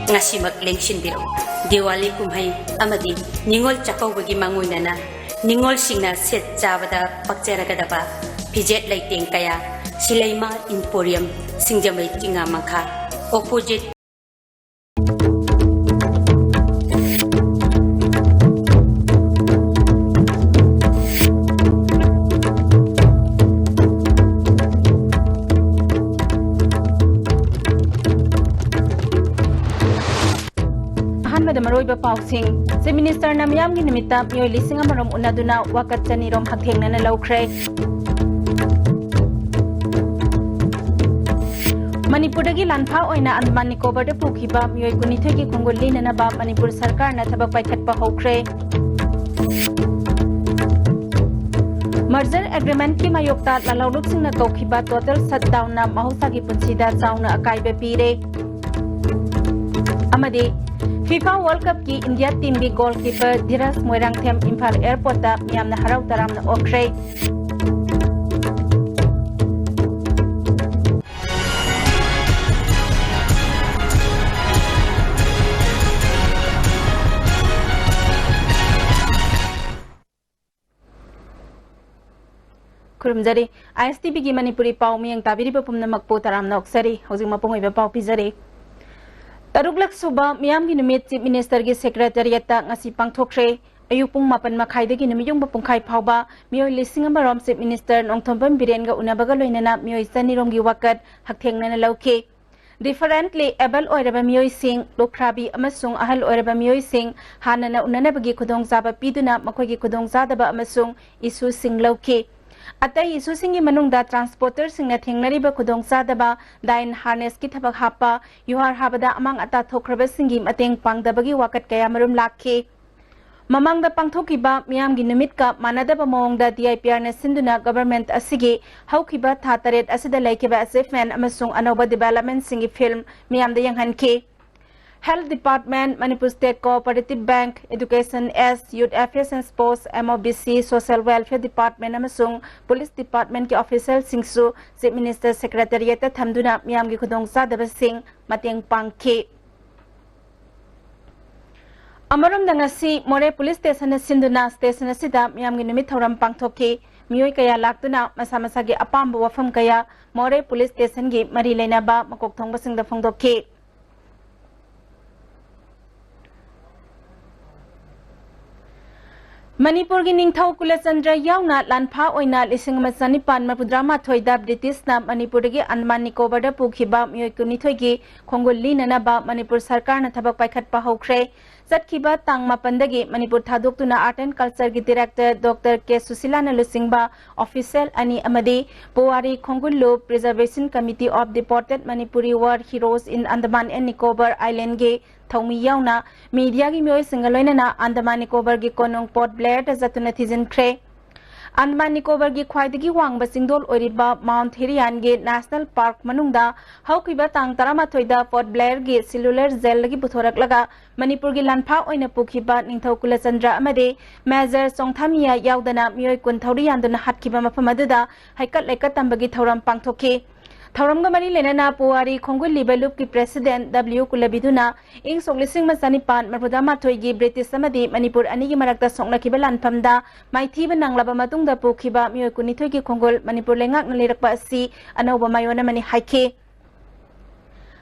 ngasimak lengshin biro diwali kumhai amadi ningol chakawbagi mangoinana ningol singna set chabada pakcharagadaba pijet laiteng kaya silaima emporium singjamai tinga makha opposite Maroiba Pausing, si Minister Namyam ginimita miyoy lising amarom unaduna wakat chanirom hatheng na nalawkre. Manipuragi lanpa oina Andaman Nicobar de Pukiba miyoy kunithogi kongoli na naba Manipur Sarkar na thabak paikhat pa hokre. Merger agreement ki mayokta lalawluk sing na kaukiba total shutdown na mahusagi punsida chauna akai be pire. Amadi FIFA World Cup की India team की goalkeeper धीरज Moirangthem Imphal airport दा मियामना हराव तरामना ओख्रे खुरुमजरी ISTB की मणिपुरी पाव मियंग ताबिरिबा पुमनमक पो तरामना ओक्सरी हौजिक मपोंगइबा पाव पिजरी Taruglak suba miyam gi numit Chief Minister gi Secretariat ta ngasi pangthokre ayupung mapan makhai de gi numiyung bapungkhai phawba mioi lising amarom Chief Minister nongthombam biren ga unabaga loinana mioi sanirom gi wakat hakthengna na lauke differently able oiraba mioi sing lokrabi amasung ahal oiraba mioi sing hanana unana bagi khudong saba piduna makhoi gi khudong sadaba amasung isu sing lauke Atai isu singi manungda transporter singna thengnariba khudong sadaba dain harness ki thabak hapa yuhar habada amang ata thokraba singi mateng pangdabagi wakat kaya marum lakhe mamangda pangthokiba miyam gi numit ka manadaba mawngda DIPR na sinduna government asigi haukiba thataret asida laikeba achievement amasung anoba development singi film miyam da yanghanke Health Department, Manipur State Cooperative Bank, Education S, Youth Affairs and Sports, MOBC, Social Welfare Department, amasung Police Department ki official singsu Chief Minister Secretariat ta thamduna miyam gi khudong sadaba sing mateng pangke. Amarom dangasi More Police Station sinduna station sida miyam gi numit thoram pangthoke mioi kaya laktuna masa masa gi apamba wafam kaya More Police Station gi mari lena ba makok thongba singda phongdoke. Manipur gi ningthau Kulachandra yauna lanpha oina lising masani pan mapudrama thoida British na Manipur gi Andaman Nicobar da pukhiba mioi kunithoi gi khongolli nana ba Manipur sarkar na thabak paikhat pa hokre Satkiba tang mapandagi Manipur thadoktuna Art and Culture gi Director Dr. K. Susilana Lusingba Official ani amadi Powari Khongullo Preservation Committee of Deported Manipuri War Heroes in Andaman and Nicobar Island ge Thongmi yauna media gi mioi singaloina na Andaman Nicobar gi konong Port Blair ta zatuna thizin khre Andaman Nicobar gi khwaidagi wangba singdol oriba Mount Herian ge National Park manungda haukiba tang taramathoi Port Blair ge cellular jail gi buthorak laga Manipur gi lanpha oina pukhiba ningthau Kulachandra amade Major Songthamia yaudana mioi kun thauri yanduna hatkiba mafam aduda haikat laikat tambagi thauram pangthoke Thauram ga mari lenana Powari Khongul Libalup ki President W Kulabiduna ing soklising masani pan mapudama thoigi British amadi Manipur ani gi marakta sokna kiba lanphamda maithiba nanglaba matungda pukhiba mioi kunithoi gi Khongul Manipur lengak na lerakpa asi anoba mayona mani haike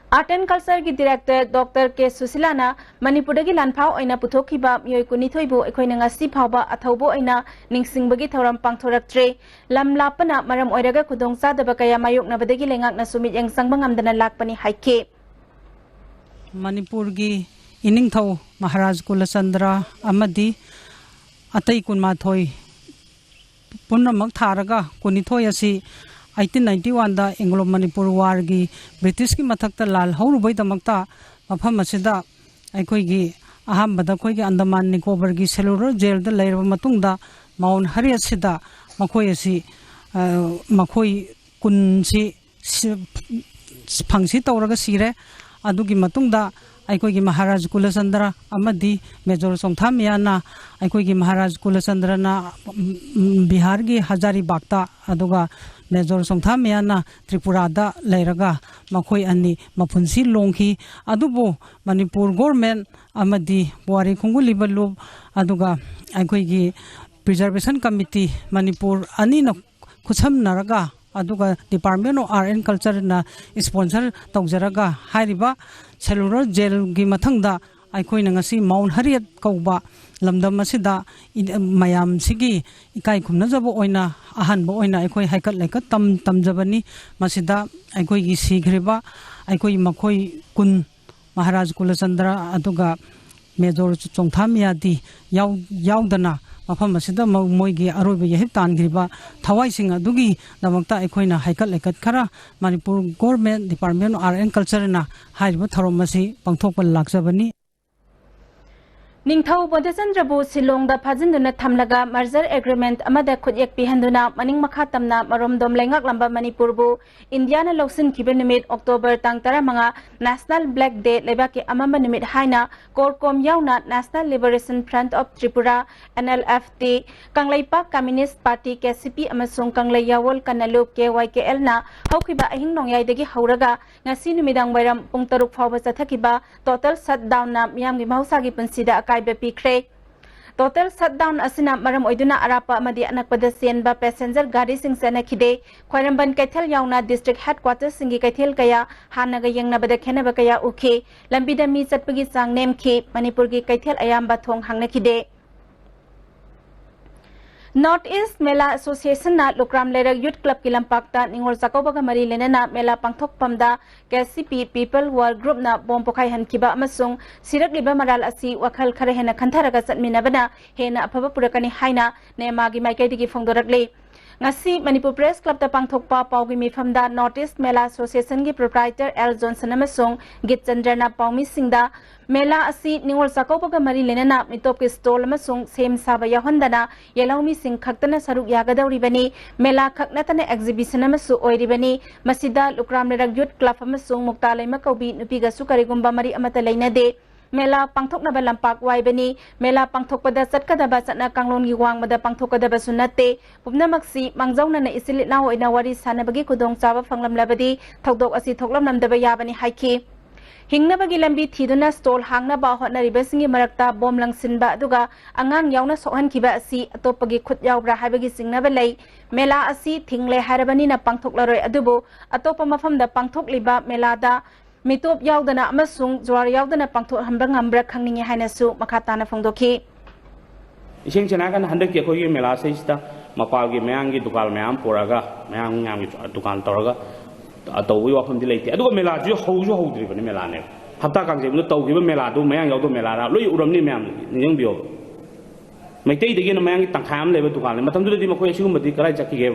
Art and Culture ki Director Dr. K. Susilana Manipur gi lanpha oina puthokhiba mioi kunithoi bu ekhoina ngasi phawba athaubo oina ningsingbagi thauram pangthoraktre lam lapana maram oiraga khudong sadaba kaya mayokna badagi lengak na sumit yang sangbang amdana lakpani haike Manipur gi iningthau Maharaj Kulachandra amadi अतई कुनमाथोई पुनमक थारगा कुनिथोई असी 1891 दा Anglo Manipur वार की British की मथक्ता लाल हौरुबै दमक्ता मफम असिदा अखोइगी अहमद अखोइगी अंडमान निकोबर की cellular jail दा लेरब मतुंगदा माउन हरियत सिदा मखोइ असि मखोइ कुनसी फंगसी तौरगा सिरे अदुगी मतुंगदा अखोइगी महाराज कुलचंद्र अमदी मेजर सोंथामियाना अखोइगी महाराज कुलचंद्रना बिहार की हजारीबागता अदुगा मेजर सोंथामियाना त्रिपुरादा लेरगा मखोइ अनि मफुनसी लोंखी अदुबो मणिपुर गवर्नमेंट अमदी पुवारी खुंगुलिबा लुब अदुगा अखोइगी प्रिजर्वेशन कमिटी मणिपुर अनिना खुसमनरगा अदुगा department of art and culture ना स्पॉन्सर तौजरगा हारिबा सेलुलर जेल की मथंगदा अखोइना ngasi माउन हरियत कौबा लमदम असिदा मयाम सिगी इकाई खुमनजबो ओइना अहनबो ओइना अखोइ हाइकत लेकत तमजबनी मसिदा अखोइगी सिग्रिबा अखोइ मखोइ कुन महाराज कुलचंद्र अदुगा मेजर चोंथामियादी याउदना मफम असिदा मोइगी अरोइब यहिब तानग्रिबा थवाइसिंग अदुगी दमक्ता अखोइना हाइकत लेकत खरा Manipur government department of art and culture ना हाइरिबा थरोमसी पंगथोकपा लाक्जबनी निंथौ बोधचंद्रबु सिलोंग फाजिंदुना थमलगा मर्जर एग्रीमेंट अमदा खुदयक पिहंदुना मनिंग मखा तमना मरोमदोम लेंगक लंबा मणिपुरबु इंडियाना लौसिन खिबे निमित अक्टोबर तांग 15 नेशनल ब्लैक डे लेबाके अमम निमित हाइना कोरकोम याउना national liberation front of Tripura NLFT Kangleipak communist party KCP अमसुंग कंगलै यावल कनलुप KYKL ना हौखिबा अहिंग नोंयाइदगी हौरगा ngasi numidang bayram pung 6 फावबा चथकिबा टोटल शटडाउन ना मियामगी महौसागी पुंसिदा पिख्रे टोटल शटडाउन असिना मरम ओइदुना अरापा अमदी अनकपदा सेनबा पैसेंजर गाड़ी सिंग सेनखिदे ख्वाइरंबन कैथल याउना डिस्ट्रिक्ट हेडक्वार्टर सिंगी कैथल कया हानगा यंगनबदा खेनबा कया उखे लंबिदा मी चटपगी चांग नेमखि मणिपुर की कैथल अयाम्बा थोंग हांगनखिदे नॉर्थ ईस्ट मेला एसोसिएशन ना लुक्राम लेरक यूथ क्लब की लंपाक्ता निंगोल चाकोबगा मरी लेना मेला पांगथोकपमदा KCP पीपल वर्क ग्रुप ना बॉम पोखाई हनखिबा अमसुंग सिरकलिबा मराल असी वखल खरे हेना खंथरगा चटमिनबना हेना अफबा पुरकनी हाइना नेमागी माइकैदगी फोंदोरकले ngasi Manipur Press Club ta pangthokpa paugi mifamda North East Mela Association gi proprietor L Johnson amasung Git Chandrana paumi singda Mela asi ningol sakopaga mari lenana mitop ki stall amasung sem saba yahondana yelaumi sing khaktana saruk yagadawri bani Mela khaknatana exhibition amasu oiribani masida Lukram Lerak Youth Club amasung Muktalai makaubi nupiga sukarigumba mari amata leinade मेला पांथोकनबा लंपाक वाइबनी मेला पांथोकपदा चटकदबा चटना कांगलोनगी वांगबदा पांथोकदबा सुनते पुबनमक्सी मांगजौनना इसिलिना होइना वारी सानबगी खुदोंग चाबा फंगलमलबदी थौदोक असि थोकलमनमदबा याबनी हाइखि हिंगनबगी लंबी थीदुना stall हांगनबा होटनरिबसिंगी मरक्ता Baum लंगसिनबा अदुगा अंगांग यावना सोहनखिबा असि अतोपगी खुद यावब्रा हाइबगी सिंगनबा लै मेला असि थिंगले हारबनीना पांथोकलरोय अदुबो अतोप मफमदा पांथोकलिबा मेलादा मितोप यावदना अमसुंग ज्वार यावदना पांथोक हंब्रा ngambra khangningi hainasu makhatana phongdokhi इसिंग चनागन हंदक के कोई मेला से इस्ता मपागी मयांगी दुकान मयाम पोरागा मयांग दुकान तौरगा तौवी वाफम दिलेते अदुगा मेला जो हौजो हौद्रिबने मेला ने हप्ता कांजे नु तौगिबा मेला दु मयांग यावदो मेला रा लोई उरमनी मयाम निजंग बियो मैतै दगे न मयांगी तंखाम लेबे दुकान ने मतमदुदी मखोय सिगुमबदी कराय चक्कीगे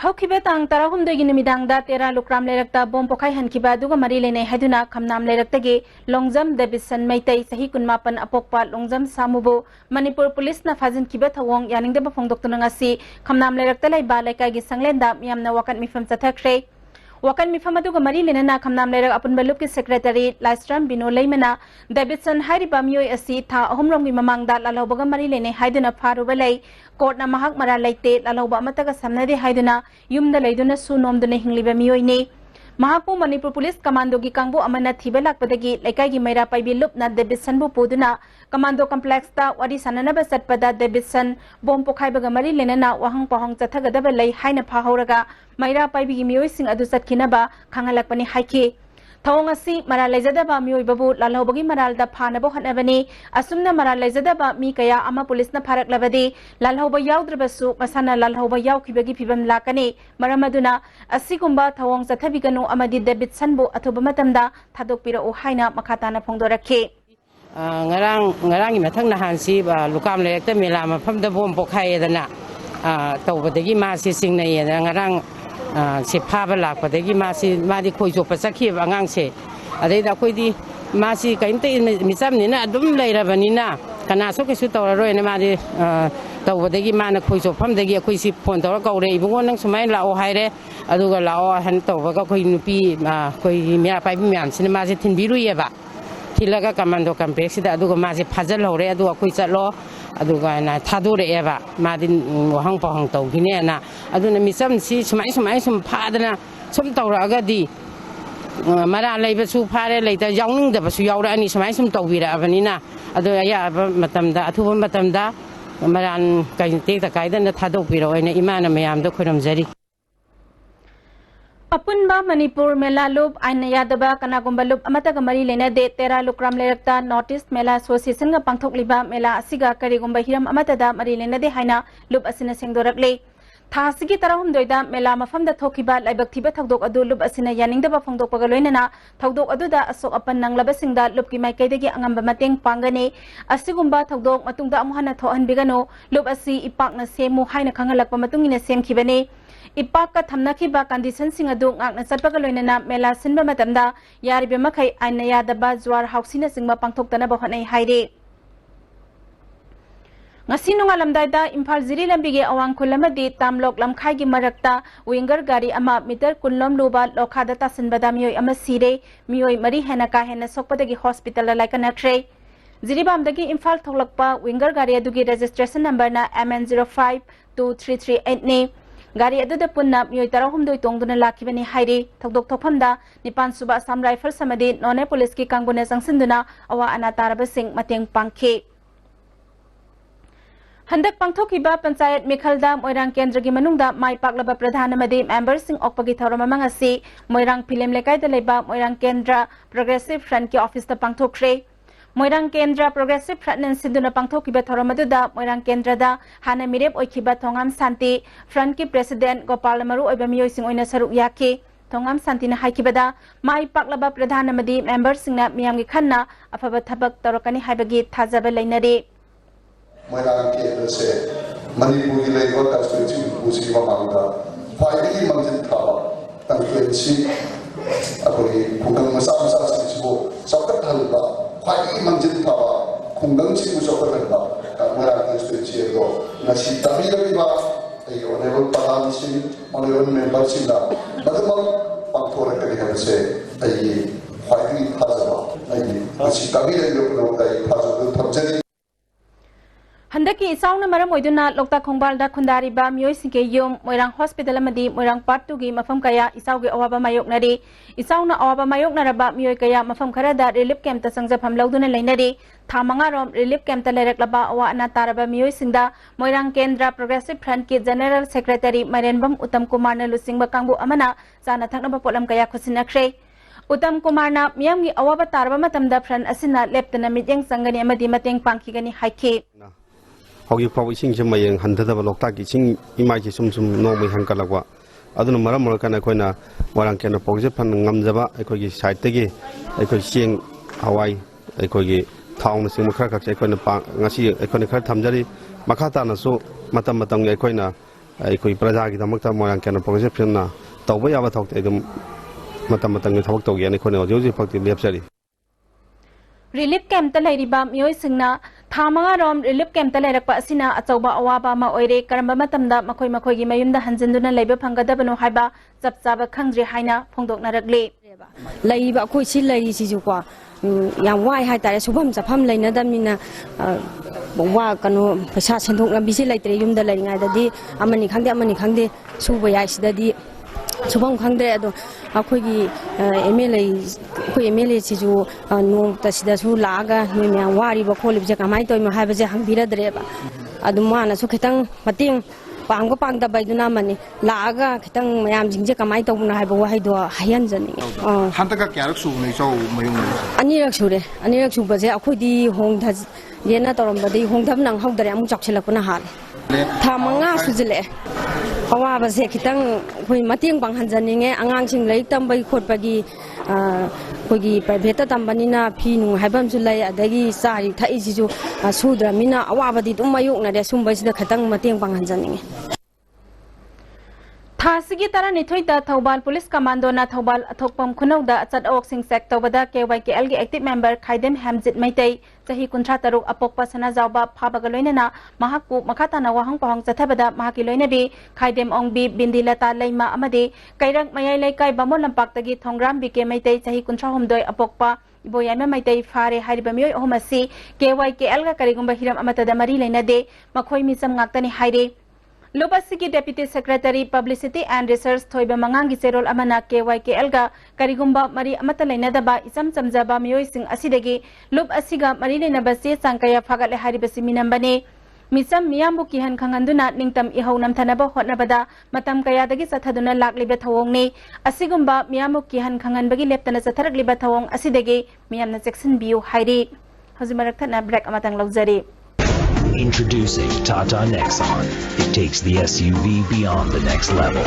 हौखिबे तांग 16 गी निमिदांगदा 13 लुक्राम लेरक्ता बॉम पोखाई हनखिबा दुगा मरी लेने हैदुना खमनाम लेरक्तगे लोंगजम डेविसन मैतै सही 19 अपोकपा लोंगजम सामुबो मणिपुर पुलिस ना फाजिन खिबे थवोंग यानिंगदबा फोंदोक्तुना ngasi खमनाम लेरक्ता लाइबा लाइकागी संगलेंदा मियामना वकन मिफम चथखरे वकन मिफम अदुगा मरी लेना खमनाम लेरक अपुनबा लुप की सेक्रेटरी लाइस्ट्रम बिनो लेमना डेविसन हारिबा मियोय असि था अहुमरोंगी ममांगदा लालौबगा मरी लेने हाइदुना फारुबा लै कोर्टना महक मरा लैते लालौबा अमतगा समनदे हाइदुना युमदा लैदुना सु नोमदुना हिंगलिबा मियोयने महापु मणिपुर पुलिस कमांडो की कांगबो अमना थिबे लाकपदगी लैकागी मैरा पाइबी लुपना डेविसन बु पुदुना कमांडो कॉम्प्लेक्स ता वारी सननबा चटपदा डेविसन बॉम पोखाइबगा मरी लेना वहंग पहंग चथगदबा लै हाइना फाहौरगा मैरा पाइबी मियोयसिंग अदु चटखिनबा खांगलकपनि हाइखि थवंग असि मरा लेजदबा मियोयबबु लालौबगी मरालदा फानबो हनबनी असुमना मरा लेजदबा मी कया अमा पुलिसना फारकलबदी लालौबा याउद्रबसु मसाना लालौबा याउखिबगी फिबम लाकने मरमदुना असिगुंबा थवंग चथबिगनु अमदि डेविडसनबु अथुबा मतमदा थादोकपिरओ हाइना मखाताना फोंदोरखे ngarang mathang nahan si lukam lekta mela mafamda bom pokhai dana tawbadagi ma si singnai ngarang se phaba lakpadagi ma si madi khoijo pasakhi angang se adai da khoidi ma si kaimte misam ni na adum leirabani na kana so kesu tawroi na madi tawbadagi ma na khoijo famdagi khoi si phone tawra kaure ibungo nang sumai lao haire aduga lao han tawbaga khoi nupi khoi mya pai myam sin ma si thinbiru yeba thilaga commando complex da aduga ma si phajal hore aduga khoi chatlo aduga na thadure eba madin wahang pahang tawgine na aduna misam si sumai sum phadana sum tawraga di mara leiba su phare leita yawning da basu yawra ani sumai sum tawbira abanina adu ya matamda athuba matamda maran kai te ta kaida na thadopiro ina imana mayam da khoram jari Apunba Manipur Mela Loop Aina Yadaba Kanagumba Loop Amata Gamari Lena de Tera Lukram Lerakta Notice Mela Association ga Pangthok Liba Mela Asiga Karigumba Hiram Amata da Mari Lena de Haina Loop Asina Sengdorakle Thasigi Tarahum Doida Mela Mafamda Thokiba Laibak Tiba Thokdok Adu Loop Asina Yaning da Bafangdok Pagaloina Thokdok Adu da Asok Apan Nang Labasingda Loop Ki Maikaidagi Angamba Mateng Pangane Asigumba Thokdok Matungda Amuhana Thohan Bigano Loop Asi Ipak na Semu Haina Kangalak Pamatungina Sem Kibane Ipak ka thamnakiba condition sing adu ngakna satpaga loinana mela sinba matamda yaribe makai aina yadaba zwar hausina singba pangthoktana bahonai haire ngasi nunga lamdaida imphal ziri lambige awang khulamadi tamlok lamkhai gi marakta winger gari ama meter kunlom luba lokhada tasinbada miyoi ama sire miyoi mari hena ka hena sokpadagi hospital la laikana khre ziribamdagi imphal tholakpa winger gari adugi registration number na MN052338 ne Gari adu da punna miyoi tarahum doi tongduna lakibani hairi thokdok thokphamda nipan suba Assam Rifle samadi none police ki kangbune sangsinduna awa ana taraba sing mateng pangkhe Handak pangthokiba panchayat Mikhalda Moirang Kendra gi manungda mai paklaba pradhan amadi members sing okpagi thorama mangasi Moirang Philem lekai da leiba Moirang Kendra Progressive Front ki office da pangthokre Moirang Kendra Progressive Front Sinduna Pangthokiba Thoramaduda Moirang Kendra da Hana Mirep Oikiba Thongam Santi Front ki President Gopal Maru Oiba Miyoi Sing Oina Saruk Yake Thongam Santi na haikibada mai paklaba pradhan amadi members singna miyam gi khanna afaba thabak tarakani haibagi thajaba leinare Moirang Kendra se Manipuri Labour Constituency Usi Mamanga Finally Manjin Thaba Constituency Akoi Kungang Masa Sibo Sakat Halba Finally Manjin Thaba Kungang Sibu Sakat Moirang Constituency Ego Nasi Tabi Labiba Honorable Padhan Singh Honorable Member Singh Madamang Pangthora Kani Hamse Finally Thazaba Nasi Tabi Labiba Thazaba Thamjani Handaki isauna maram oiduna lokta khongbalda khundari ba miyoi singke yom Moirang Hospital amadi Moirang Part 2 gi mafam kaya isauge awaba mayoknari isauna awaba mayoknaraba miyoi kaya mafam kharada relief camp ta sangjafam lauduna leinari thamanga rom relief camp ta lereklaba awa ana taraba miyoi singda Moirang Kendra Progressive Front ki General Secretary Marenbam Uttam Kumar na lusingba kangbu amana sana thaknaba polam kaya khusinakre Uttam Kumar na miyam gi awaba taraba matamda front asina leptana mityang sangani amadi mateng pangkhigani haike Hogi Pau Sing Mayang Hunter Loktaki Sing Imagi Sum no me Hankalagua. Aduna Maramurkana Koina, Warang Kana Pogjapan Ngamzaba, Ekogi Saitegi, Eko Sing Hawaii, Ekogi Town Simakaka, Ekona Nasi, Econica Tamjari, Makata Naso, Matamatang Ekoina, Ekoi Prazaki, the Makta Morang Kana Pogjapana, Tawaya talked them Matamatang Tokto and Econo, Josie Poti Lepsari. Relief camp ta leiriba miyoi singna thamanga rom relief camp ta leirakpa asina achauba awaba ma oire karamba matamda makoi makoi gi mayumda hanjinduna leiba phangadabano haiba chapchaba khangre haina phongdoknarakle leiba khoi si lei si ju kwa yang wai hai tare subham chafam leina damina wa kanu paisa sendok lambi si leitre yumda leiringai dadi amani khangde suba yai sidadi subham khangde ado akhoi MLA sisu no tasida su laga me wari ba kholi je kamai toy ma haiba je hangbira dreba adumana su khitang mating panggo pangda baiduna mani laga khitang mayam jingje kamai to na haiba wahai do hayan jani hantaka kyarak su nei so mayung anirak su ba je akhoi di hong dha yena torom ba di hong dham nang hau dare amu chakselakuna hal thamanga sujile awa ba se khitang khoi mating bang hanjaninge angang sing lai tambai khotpagi ꯑꯩꯈꯣꯏꯒꯤ ꯄ꯭ꯔꯥꯏꯚꯦꯠꯇ ꯇꯝꯕꯅꯤꯅ ꯐꯤ ꯅꯨꯡ ꯍꯥꯏꯕ ꯑꯃꯁꯨ ꯂꯩ ꯑꯗꯒꯤ ꯆꯥꯔꯤ ꯊꯛꯏꯁꯤꯁꯨ ꯁꯨꯗ꯭ꯔꯕꯅꯤꯅ ꯑꯋꯥꯕꯗꯤ ꯑꯗꯨꯝ ꯃꯥꯌꯣꯛꯅꯔꯦ ꯁꯨꯝꯕꯁꯤꯗ ꯈꯤꯇꯪ ꯃꯇꯦꯡ ꯄꯥꯡꯍꯟꯖꯅꯤꯡꯉꯤ थासिगी तरानिथोइदा थौबाल पुलिस कमांडोना थौबाल अथोकपम खुनौदा अचत अवोकसिंग चेक तौबदा KYKL गी एक्टिव मेंबर खाइदेम हेमजित मैतै चाही 53 अपोकपा सनाजावबा फाबगा लोइनना महाकु मखाताना वाहंग पहंग चथबदा महाकी लोइनबी खाइदेम ओंगबी बिंदिलता लैमा अमदे कैरक मयाइ लैकाई बामोल लंपाक्तगी थोंग्राम बिके मैतै चाही 53 अपोकपा इबोयामे मैतै फारे हारिबा मियोय अहुम असि KYKL गा करिगुंबा हिरम अमतदा मरी लैनदे मखोय मिसम ngakतनी हाइरे लोपसिकी deputy secretary publicity and research थोइबा मंगांगी चेरोल अमना KYKL गा करिगुंबा मरी अमत लैनदबा इचम चमजबा मियोयसिंग असिदगी लुप असिगा मरी लैनबा से चांकया फागले हारिबसि मिनंबने मिचम मियामबु किहन खंगंदुना निंगतम इहौ नमथनबा होटनबदा मतम कयादगी चथदुना लाक्लिबा थवोंगने असिगुंबा मियामबु किहन खंगनबगी लेप्तना चथरगलिबा थवोंग असिदगी मियामना सेक्शन बियु हाइरि हजुमरकथना ब्रेक अमतंग लौजरी Introducing Tata Nexon. It takes the SUV beyond the next level.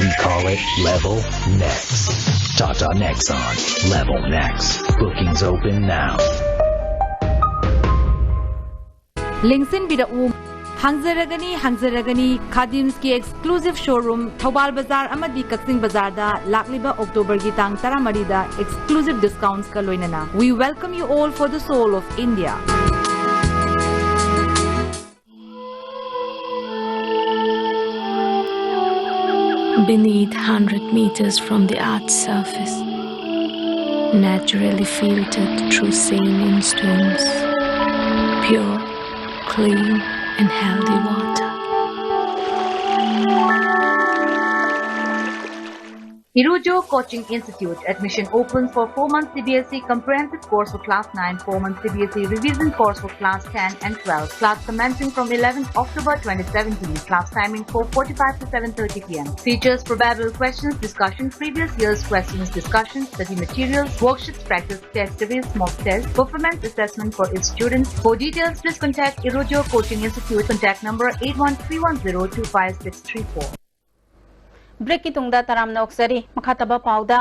We call it Level Next. Tata Nexon. Level Next. Bookings open now. Lingsin Bidau. Hangzaragani Khadim's ki exclusive showroom Thobal Bazaar Amadi Kaksing Bazaar da Lakliba October gi tang taramari da exclusive discounts ka loinana. We welcome you all for the soul of India. Beneath 100 meters from the Earth's surface, naturally filtered through saline stones, pure, clean and healthy water. Irujo Coaching Institute admission open for 4-month CBSE comprehensive course for class 9, 4-month CBSE revision course for class 10 and 12. Class commencing from 11th October 2017. Class timing 4:45 to 7:30 p.m. Features probable questions, discussion, previous year's questions, discussion, study materials, worksheets, practice test series, mock test, performance assessment for its students. For details, please contact Irujo Coaching Institute. Contact number 8131025634. Break की तुंगदा तराम नौकसरी मखातबा पाउदा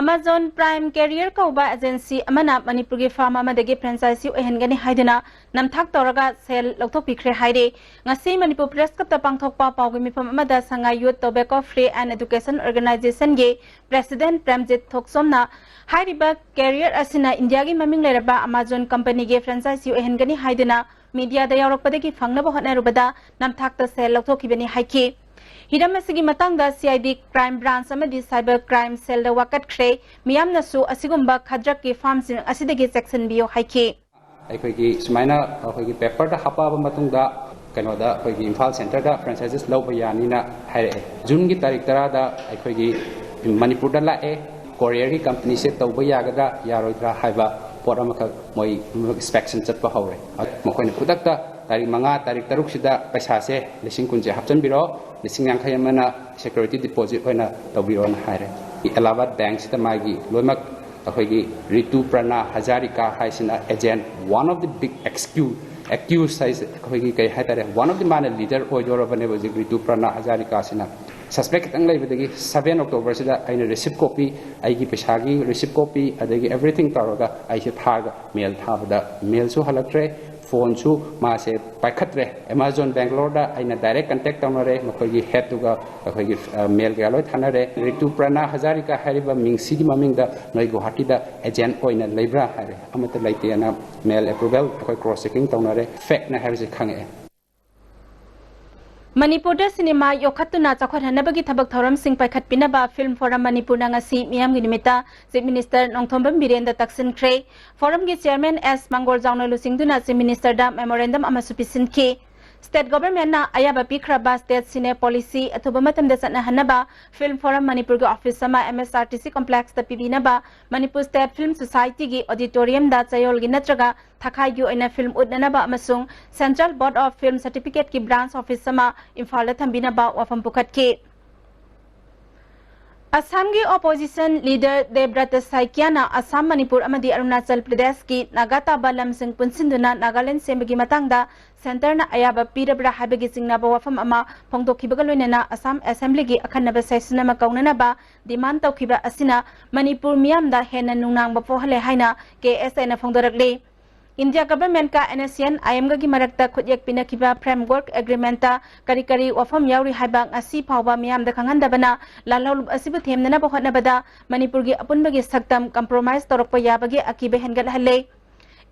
Amazon Prime courier कौबा एजेंसी अमना मणिपुर की फार्म अमदगी फ्रेंचाइजी ओहनगनी हाइदना नमथाक तौरगा सेल लौथोपिख्रे हाइरे ngasi Manipur Press Club ta pangthokpa pawgi mifam amada sanga youth tobacco free and education organization ge president Premjit Thoksomna hairiba career asina India gi maming leraba Amazon company ge franchise oehengani haidina media da yaurokpadagi fangnaba hotnarubada namthak ta sel lawthokibani haiki हिरम असिगी मतंगदा CID crime branch amadi cyber crime cell da wakat khre miyamna su asigumba khadrak ki farm sin asidagi section bio haiki ꯑꯩꯈꯣꯏꯒꯤ ꯁꯨꯃꯥꯏꯅ ꯑꯩꯈꯣꯏꯒꯤ ꯄꯦꯄꯔꯗ ꯍꯥꯞꯄꯛꯑꯕ ꯃꯇꯨꯡꯗ ꯀꯩꯅꯣꯗ ꯑꯩꯈꯣꯏꯒꯤ ꯏꯝꯐꯥꯜ ꯁꯦꯟꯇꯔꯗ ꯐ꯭ꯔꯦꯟꯆꯥꯏꯖꯤꯁ ꯂꯧꯕ ꯌꯥꯅꯤꯅ ꯍꯥꯏꯔꯛꯑꯦ ꯖꯨꯟꯒꯤ ꯇꯥꯔꯤꯛ 10ꯗ ꯑꯩꯈꯣꯏꯒꯤ ꯃꯅꯤꯄꯨꯔꯗ ꯂꯥꯛꯑꯦ ꯀꯣꯔꯤꯌꯔꯒꯤ ꯀꯝꯄꯅꯤꯁꯦ ꯇꯧꯕ ꯌꯥꯒꯗ꯭ꯔꯥ ꯌꯥꯔꯣꯏꯗ꯭ꯔꯥ ꯍꯥꯏꯕ ꯄꯣꯠ ꯑꯃꯈꯛ ꯃꯣꯏ ꯏꯟꯁꯄꯦꯛꯁꯟ ꯆꯠꯄ ꯍꯧꯔꯦ ꯃꯈꯣꯏꯅ ꯈꯨꯗꯛꯇ ꯇꯥꯔꯤꯛ 5 ꯇꯥꯔꯤꯛ 6 ꯁꯤꯗ ꯄꯩꯁꯥꯁꯦ 50,000 ꯍꯥꯞꯆꯤꯟꯕꯤꯔꯣ 50,000 ꯑꯃꯅ ꯁꯦꯀ꯭ꯌꯨꯔꯤꯇꯤ ꯗꯤꯄꯣꯖꯤꯠ ꯑꯣꯏꯅ ꯇꯧꯕꯤꯔꯣꯅ ꯍꯥꯏꯔꯦ ꯑꯦꯂꯥꯕꯥꯗ ꯕꯦꯡꯛꯁꯤꯗ ꯃꯥꯒꯤ ꯂꯣꯏꯅꯃꯛ ꯑꯩꯈꯣꯏꯒꯤ ꯔꯤꯇꯨ ꯄ꯭ꯔꯅꯥ ꯍꯖꯥꯔꯤꯀꯥ ꯍꯥꯏꯁꯤꯅ agent one of the big accused ꯍꯥꯏꯁꯦ ꯑꯩꯈꯣꯏꯒꯤ ꯀꯩ ꯍꯥꯏꯇꯥꯔꯦ ꯋꯥꯟ ꯑꯣꯐ ꯗꯤ ꯃꯥꯅ ꯂꯤꯗꯔ ꯑꯣꯏꯗꯣꯔꯕꯅꯦꯕ ꯍꯧꯖꯤꯛ ꯔꯤꯇꯨ ꯄ꯭ꯔꯅꯥ ꯍꯖꯥꯔꯤꯀꯥꯁꯤꯅ सस्पेक्ट खतंग लेबदगी 7 अक्टोबर से रिसिप्ट कॉपी पैसा की रिसिप्ट कॉपी एवरीथिंग तौरगा थागा मेल थाबदा मेल सु हलक्रे फोन सु मासे पाखत्रे अमेजोन बेंगलोर डायरेक्ट कंटेक्ट तौनरे मखोगी हेड तुगा अखोगी मेल गा लोय थानरे रितु प्रणा हजारिका हरिबा मिंगसिगी ममिंगदा नोय गुवाहाटीदा एजेंट ओइना लेब्रा हारे अमत लाइतेना मेल अप्रूवल अखोय क्रॉस चेकिंग तौनरे फेक ना हारिसे खंगे Manipur cinema yokhatu chakhohanabagi thabak thoram sing paikhatpinaba film forum Manipur ngasi miyamgi nimita chief minister Nongthombam Birendra taksin khre forum gi chairman S Mangol Jangno lusingduna chief minister da memorandum amasu pisinki state government na ayaba pikraba state cine policy athuba matam da satna hanaba film forum Manipur gi office sama MSRTC complex da pibinaba Manipur state film society gi auditorium da chayol gi natraga थाखाई की ओइना film उदननबा अमसुंग central board of film certificate की branch office समा इम्फाल थंबिनबा वाफम पुखत के Assam ki opposition leader Debrata Saikiana Assam Manipur amadi Arunachal Pradesh ki Nagata Balam Singh Punsinduna Nagaland sembagi matangda center na ayaba pirabra habagi singnaba wafam ama phongdokhibaga loinana Assam Assembly gi akhanaba session ama kaunanaba demand tawkhiba asina Manipur miyamda hena nungnangba pohale haina KSA na phongdorakle India government ka NSN IMG gi marakta khutyak pinakiba framework agreement ta kari kari wafam yauri haiba ngasi phawba miyam da khangandabana lalhaulub asibu themnana ba hotnabada Manipur gi apunbagi saktam compromise torokpa yabagi akibe hengal halle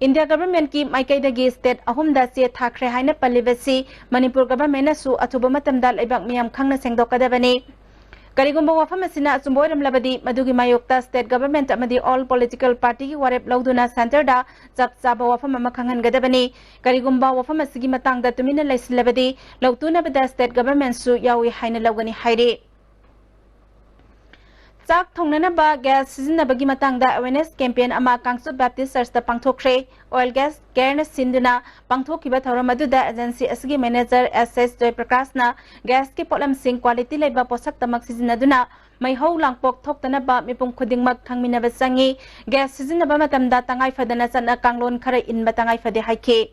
India government ki maikaidagi state ahumda se thakre haina palibasi Manipur government na su athuba matamda laibak miyam khangna sengdokadabani Karigumba wafam asina sumboiram labadi madugi mayokta state government amadi all political party ki warep lauduna center da chap chaba wafam ama khangan gadabani Karigumba wafam asigi matangda tumina laisilabadi lautuna bada state government su yawi haina lawgani haire Chak thongnana ba gas sizinabagi matangda awareness campaign ama Kangsu Baptist Church da pangthokre oil gas cairn sinduna pangthokiba thoram aduda agency asigi manager SS Joy Prakash na gas ki polam sing quality laiba posak tamak sizinaduna mai ho langpok thoktana ba mipum khudingmak thangminaba sangi gas sizinaba matamda tangai fadana chana kanglon khara in batangai fade haike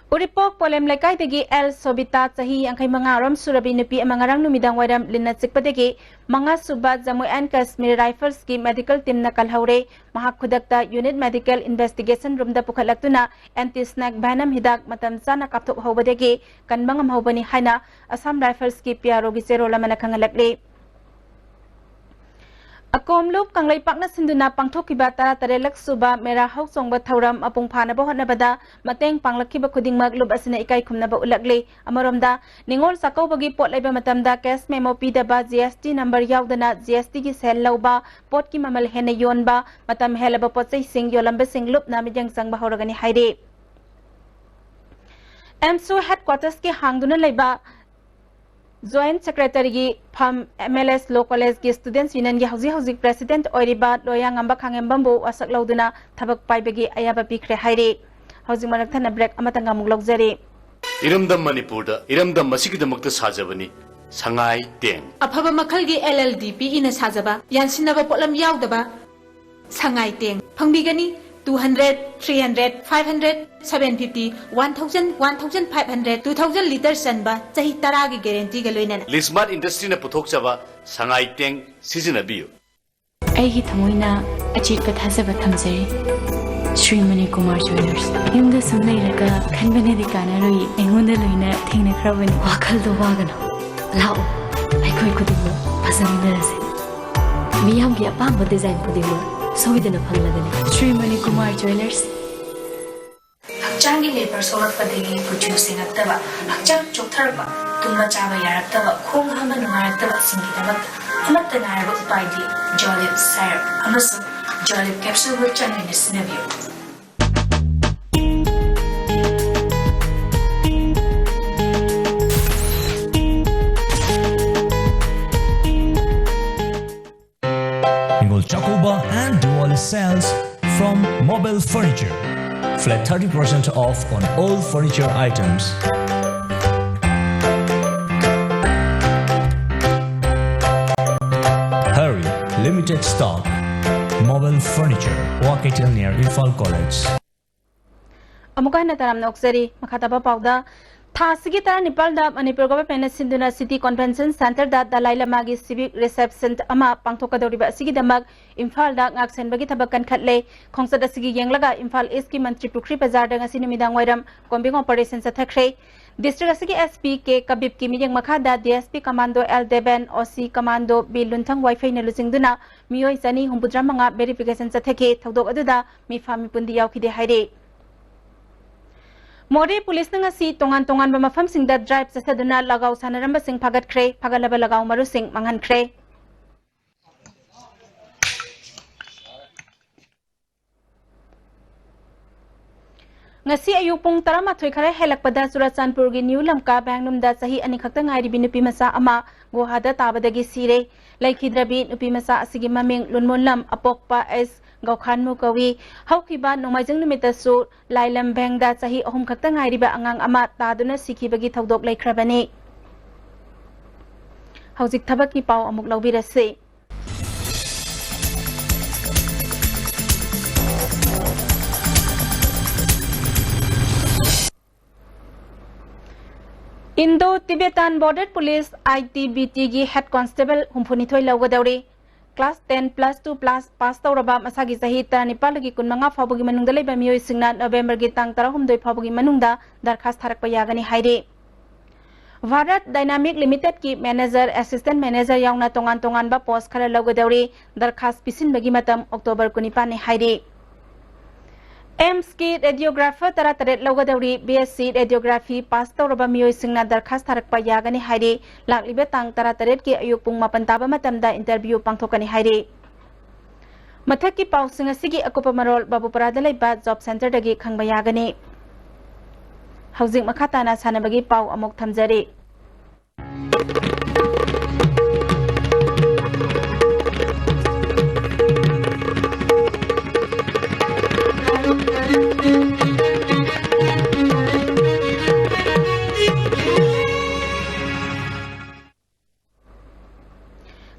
Uripok polem lekai degi El Sobita sahi angkai mangaram surabi nupi amangarang numidang wadam lina cikpadegi manga subat Jammu and Kashmir Rifles ki medical team na kalhaure mahakudakta unit medical investigation room da pukhalaktuna anti snack banam hidak matam sana kapthok hobadegi kan mangam hobani haina Assam Rifles ki PRO gi zero lamana khangalakle Akom loop kanglai pakna sinduna pangthokiba tara tarelak suba mera hok songba thauram apung phana ba hotnabada mateng panglakhiba khudingmak loop asina ikai khumnaba ulagle amaromda ningol sakau bagi pot laiba matamda cash memo pidaba GST number yaudana GST gi sel lauba pot ki mamal hena yonba matam helaba potsai sing yolamba sing loop na mijang sangba horagani haire MSU headquarters ki hangduna laiba Joint Secretary gi Pham MLS Law College gi Students Union gi hauzi President Oiriba Loyang amba khangem bambu wasak lauduna thabak paibagi ayaba pikre haire hauzi marak thana break amatanga muk logjari Iramdam Manipurda Iramdam masigidamukta sajabani sangai teng Afaba makhalgi LLDP ina sajaba yansinaba potlam yaudaba sangai teng phangbigani 200, 300, 500, 750, 1000, 1500, 2000 liters sanba chahi taragi guarantee ga loinana Lismart industry na puthok chaba sangai teng season abiyo Aigi thamoina achitpa thasaba thamjari Sri Mani Kumar Jewelers yumda sumnai raga khanbane di kana roi engonda loina thengna khrabani wakhal do wagana lao aikoi kudingo phasami rase miyam gi apamba design kudingo Sovidana Pangladani. Sri Mani Kumar Jewelers. Hakchangi labor sorakpadagi producing attaba, hakchang choktarba, tumma chaba yaraktaba, khong hama nungarataba singidamak, amatta naraba upaidi, Jolib syrup, amasu Jolib capsule with changi sinabio. Chocoba and dual cells from Mobile Furniture. Flat 30% off on all furniture items. Hurry, limited stock. Mobile Furniture, Wakatel near Infal College. Amuka na taram na oksari makataba pauda Thasigi tara Nepal da Manipur government sinduna City Convention Center da Dalai Lama gi civic reception ama pangthokadoriba asigi damak Imphal da ngaksen bagi thabakan khatle khongsad asigi yenglaga Imphal East ki Mantri Pukri Bazar da ngasi nimidang wairam combing operation sa thakre district asigi SP ke Kabib ki miyang makha da DSP commando L Deben OC commando B Lunthang wifi na lusingduna miyoi sani humbudra manga verification sa thake thodok aduda mi fami pundi yaukhide haire Mori police nga si tongan-tongan ba mafam sing da drive sa saduna lagaw sanaramba sing pagat kre pagalaba lagaw maru sing manghan kre ngasi ayupong tarama thoy khare helakpada Surachandpur gi New Lamka Bangnum da sahi ani khakta ngairi binupi masa ama gohada tabadagi sire laikhidrabi nupi masa asigi maming lunmonlam apokpa es Gaukhanmu kawi haukiba nomaijang numita su lailam bengda sahi ahum khakta ngairiba angang ama taduna sikhibagi thodok laikhrabani Hauzik thabaki pau amuk laubirase. Indo-Tibetan Border Police ITBT gi Head Constable humpunithoi laugadawri. Class 10+2+ pass tauraba masagi sahi taranipalagi kunmanga fawbagi manungda leiba miyoi singna November gi tang 13 fawbagi manungda darkhas tharakpa yagani haire. Bharat Dynamic Limited ki Manager Assistant Manager yauna tongan ba post khara laugadawri darkhas pisinbagi matam October 19 ne haire. AIIMS की radiographer तरह लौगदौरी BSc radiography पास तौरबा मियोय सिंगना दरखास्त थारकपा यागनी हाइरे लाकलिबे तांग तरह की अयुक पुंग मापन ताबा मतमदा interview पांगथोकनी हाइरे मथक की पाउसिंग असिगी अकुपा मरोल बाबुपरादा लेबा job centre दगी खंगबा यागनी हौजिक मखाताना सानबगी पाउ अमुक थमजरे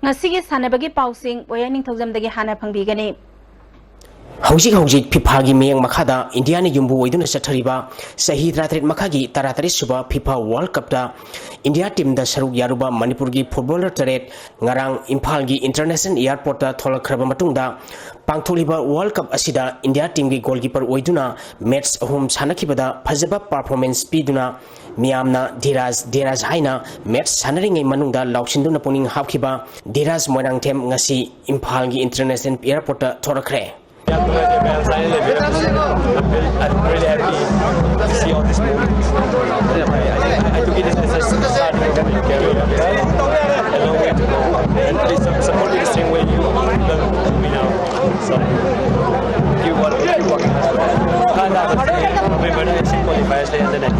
ngasi sanabagi pausing oyang ningthojamdagi hana phangbigani Hauzik FIFA gi meyang makhada India ni yumbu oiduna sathariba sahi ratret makhagi taratari suba FIFA World Cup da India team da saruk yaruba Manipur gi footballer taret ngarang Imphal gi International Airport da tholakhraba matungda pangtholiba World Cup asida India team gi goalkeeper oiduna match ahum sanakibada phajaba performance piduna miyamna Dhiraj haina match sanaringai manungda lauchinduna puning hapkhiba Dhiraj Moirangthem ngasi Imphal gi International Airport da thorakre I'm really happy to see all this movement. I took it as a starting of my career. A long way to go. And please support me the same way you love me now. So, keep working hard. Remember, I see qualifiers there and then I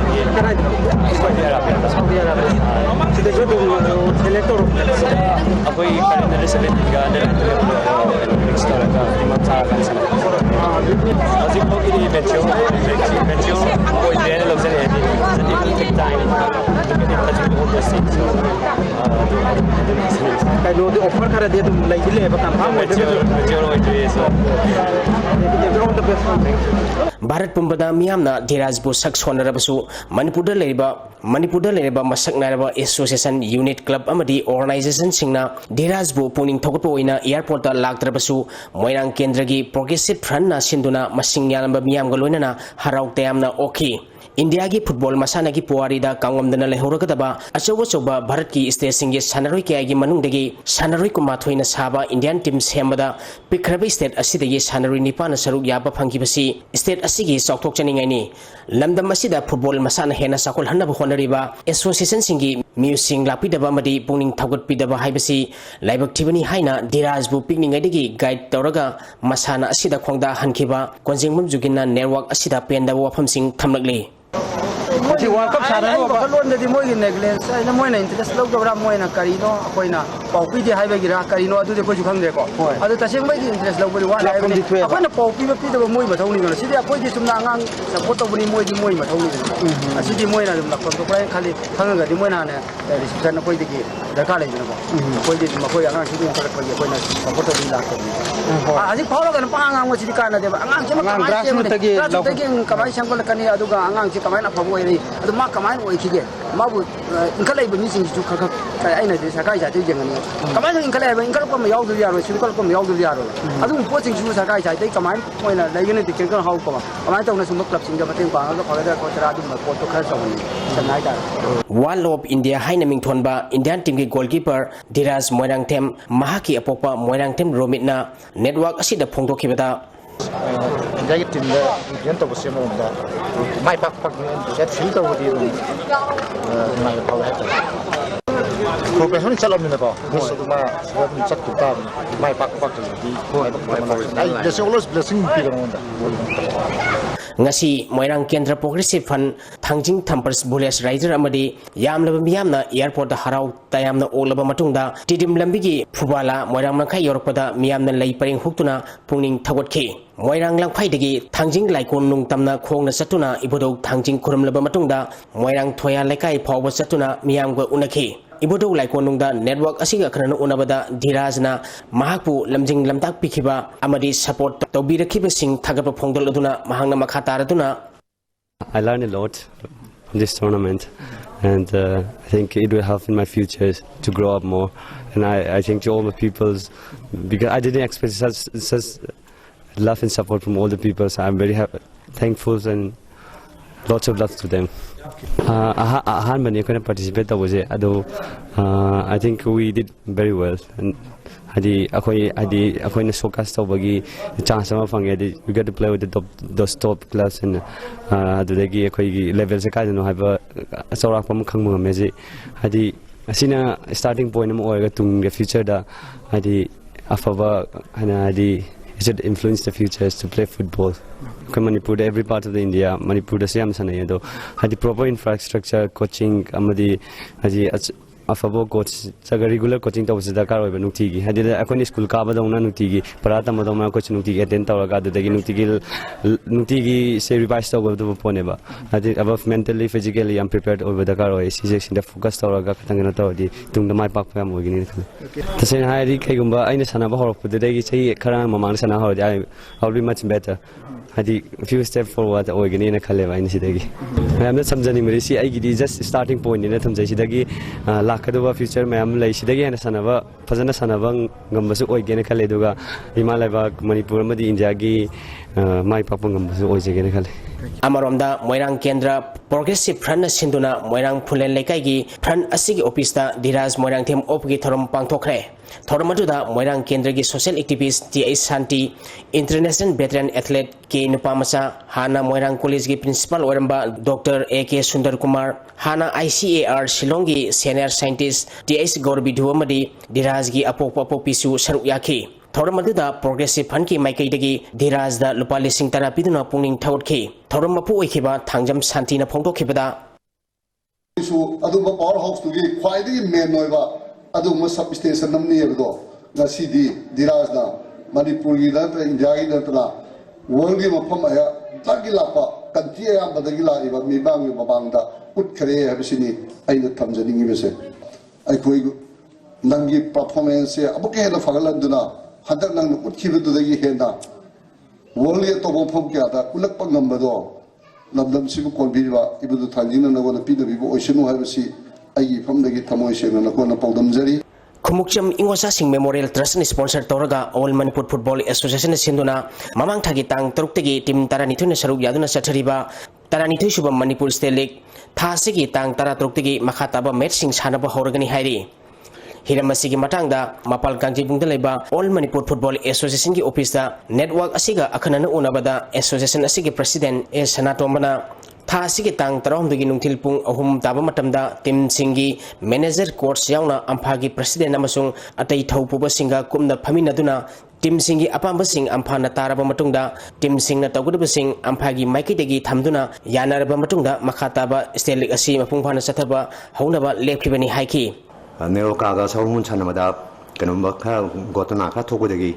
ako'y karinala sa Bendiga na next time magsakan sa Hauzik po medyo po ideya lang sa edit. Sa it take time to get in touch with all those things. So, kayo di offer ka rin dito like dili batang medyo ito so everyone the best one. Bharat pumbada miyamna Dhiraj bu sak sonarabasu Manipur da leriba masak naraba association unit club amadi organization singna Dhiraj bu puning thokpo oina airport da laktrabasu Moirang Kendra gi progressive front na sinduna masing yalamba miyam galoina harau tayamna okay India की football मसाना की पुआरीदा कांगमदना लेहौरगदबा अचौब अचौब भारत की state सिंगे सानरोई कयागी मनुंगदगी सानरोई कुमाथोइना साबा Indian team सेमबदा पिखरब state असिदगी सानरोई निपाना सरुक याबा फंगिबसी स्टेट असिगी चौथोकचनिंगाइनी लमदम असिदा फुटबॉल मसाना हेना साकोल हन्नब होनरिबा एसोसिएशन सिंगी म्यूसिंग लापिदबा मदी पुंगनिंग थागतपिदबा हाइबसी लाइबक थिबनी हाइना Dhiraj bu पिकनिंगाइदगी गाइड तौरगा मसाना असिदा खोंगदा हनखिबा कोंजिंगमम जुगिना नेटवर्क असिदा पेंदबा वफमसिंग थमलगली Moji World Cup sana no ba lon de moi neglect ai na moi na interest log da moi na karino akoina paupi de haiba gira karino adu de ko ju khang de ko adu taseng bai interest log bari wa la akoina paupi ba pi de moi ma thau ni na sidi akoi de sumna ngang support to bani moi di moi ma thau ni asidi moi na dum la ko ko khali khang ga di moi na ne reception akoi de ki darka le ni ko akoi de ma koi angang sidi ko ko akoi na support to di la ko aji phawla ga na pa angang mo sidi kana de angang se ma tagi kamai sang ko kani adu ga angang se kamai na phabu ai adu ma kamai oi khige ma bu inkalai bu ni sing ju kha kai ai na de sakai ja de jeng ni kamai sing inkalai ba inkal ko ma yaw du ya ro sing ko ma yaw du ya ro adu po sing ju sakai ja de kamai moi na lai ni de ken ko hau ko kamai tong na sum club sing ga mateng pa ga ko ga ko tara du ma ko to kha sa ni sanai da One of India haina mingthonba Indian team ki goalkeeper Dhiraj Moirangthem mahaki apopa Moirangthem Romitna network asida phongdokhibada India ki team da yan to bose mo da mai pak set feel to di mai power hat professional chalam ni ba so ma chat tu ta mai pak di mai pak ai there's always blessing pi ga onda ngasi Moirang Kendra Progressive Fund thangjing Thampers Bullets Rider amadi yamlaba miyamna airport da harau tayamna olaba matungda tidim lambigi phubala Moirang mangkhai yorokpada miyamna lei paring huktuna pungning thagotki Moirang langphaidagi thangjing laikon nung tamna khongna satuna ibodok thangjing khurumlaba matungda Moirang thoya laikai phawba satuna miyamga unakhi ibodou laikonungda network asiga khana unabada dhirajna mahakpu lamjing lamtak pikhiba amadi support tawbirakhiba sing thagapa phongdol aduna mahangna makha taraduna. I learned a lot from this tournament, and I think it will help in my future to grow up more. And I think to all the peoples, because I didn't expect such love and support from all the people, so I'm very thankful and lots of love to them. I couldn't participate with it, although I think we did very well. And I showcase chance we got to play with those top clubs and levels asina starting point the future it should influence the future to play football. Manipur, every part of the India, Manipur the same had the proper infrastructure, coaching, afabo coach regular coaching to was the car over Nutigi. Had the Akoni school Kabadona Nutigi, Parata Madoma coach Nutigi, then Toraga, the Nutigi say revised over the Poneba. I think above mentally, physically, I'm prepared over the car, in the focus Toraga, Tanganati, Tung the my papa. The same Hari Kagumba, I Sanaba, the day you say Karan Mamang Sana, I'll be much better. A few steps forward organ in a Kaleva in Sidagi. I am not some Zanimisi, I just starting point in Atom Sidagi, Lakadova future, Mam Sidagi and Sanava, Pazana Sanavang, Gambasu Oigena Kaleduga, Himalaya, Manipur, Madi Indiagi, my papa Gambasu Oiganakale. Amaronda, Moirang Kendra, Progressive Front Sinduna, Moirang Pulen Lekagi, Front Asigi Opista, Diraz Moirang Tim Opgi Thorum Pangtokre. Thoramaduda, Moirang Kendragi social activist T.A. Santi, International Veteran Athlete K. Nupamasa, Hana Moirang College Principal Oramba, Dr. A.K. Sundar Kumar, Hana ICAR Shillongi Senior Scientist T.S. Gorbi Duamadi, Dirazgi Apopo Pisu Saruyaki. Thoramaduda, Progressive Funky Maikaidagi, Diraz da Lupali Sing Tarapiduna Punging Tautki, Thoramapu Ikiba, Tangjam Santina Pongo Kibada. Aduba powerhouse to be quite the main Nova. Aduma substation namni abdo na CD Dirajna Manipuri na India na world game mafam aya tagilapa country aya badagila iba mibang mabangda put kare habisini aina thamjani bese ai koi nangi performance abuke na fagalanduna hadak nang put khibidu dagi hena world ye to mafam kya da ulak pangambado lamdam sibu kolbiwa ibudu thanjina na gona pidabibo oisinu habisi Kumukcham Ingosa Sing Memorial Trust sponsor Toraga All Manipur Football Association Sinduna Mamang Thagi Tang Taruktagi Team Taranituna Saruk Yaduna Sathariba Taranitu Shubam Manipur State League Thasigi Tang Taratrukti Makataba Matching Sanaba Horagani Hari Hiramasigi Matanga Mapal Kanji Bungdaleba All Manipur Football Association ki office da network asiga akanana unabada association asigi president A Sanatomana Thasigi Tang Taramdugi Nungtilpung Ahum Tabamatamda Tim Singi Manager Course Yauna Ampagi President Amasung Atai Taupuba Singa Kumda Paminaduna Tim Singi Apambasing Ampana Taraba Matunda Tim Singna Tagudabasing Ampagi Maikidegi Tamduna Yanaraba Matunda Makataba Stelik Asi Mapumpana Sataba Honaba Lepibani Haiki Nerokaga Salmun Sanamada Kanumaka Gotanaka Togudegi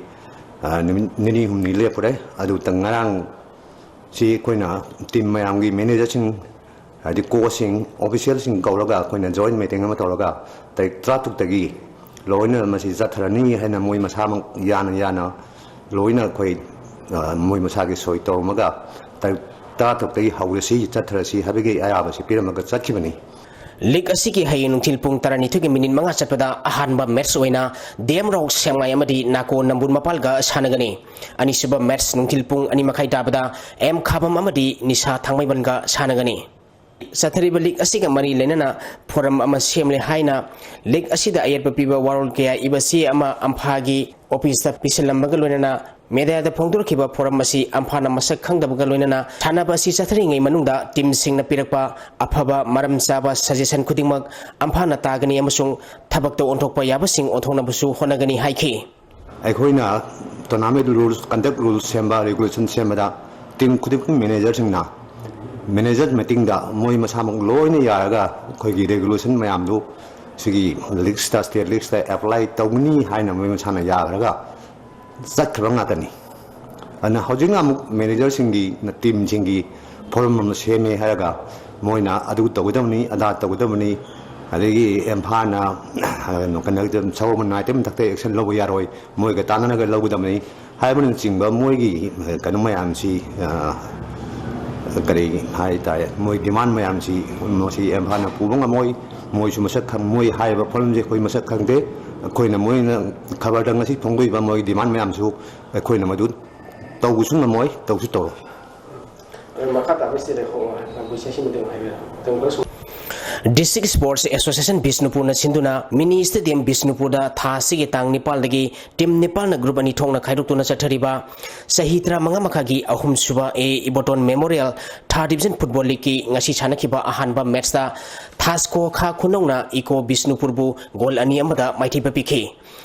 Nini Humni Lepure Adu Tangarang Si Koina Team Mayangi Managing the coaching officials in Golaga Koina joint meeting Amatologa they Tratuk Tagi Loina Masizatrani and Mui Masam Yana Loina Quaid Mui Masagi Soito Maga they Tratuk Tagi how we see Tatrasi Habigi Ayabasi Piramaga Sakibani. League asiki hayin tilpung tarani tugi minin mga satpada ahanba match oina DM Rock Semai amadi nako nambun mapalga sanagani ani suba match nung tilpung ani makai tabada M khabam amadi nisa thangmai banga sanagani Sathariba League asiga mari lenana forum ama semle haina League asida ayat papiba warol kaya ibasi ama amphagi office ta pisalambaga loinana media da phongdur khiba forum masi amphana masak khangdabaga loinana thanaba si sathringai manungda team singna pirakpa aphaba maram chaba suggestion khudingmak amphana tagani amasung thabakta onthokpa yabasing onthoknabusu honagani haiki Aikoina tournament rules conduct rules semba regulation semba team khudik manager singna manager meeting da moi masamang loina yaraga khoigi regulation mayamdu sigi league state league apply tawni haina moi masana yaraga Zakrangakani. And Hojinga manager singi, the team singi, Porum Semi Haraga, Moina, Aduta Widamni, Adata Widamni, adagi empana kana chaw man nai tem takte action lo ya roi moi ga tanana ga lo dam ni hai ban chingba moi gi kana mayam si kari hai ta moi demand mayam si mo si empana pulunga moi su masak khang moi hai ba phol je khoi masak khang te khoi na moi na khabar dang si thongoi ba moi demand mayam su khoi na madun tau gu sung na moi tau su to District Sports Association Bisnupur na sinduna mini stadium Bisnupur da tha sigi tang Nepal dagi team Nepal na group ani thong na khaiduk tuna chathariba sahitra manga makhagi ahum suba e Iboton Memorial third division football league ki ngasi chanakhiba ahanba match da Thasko kha khunongna Eco Bisnupur bu goal ani amada maithiba pikhi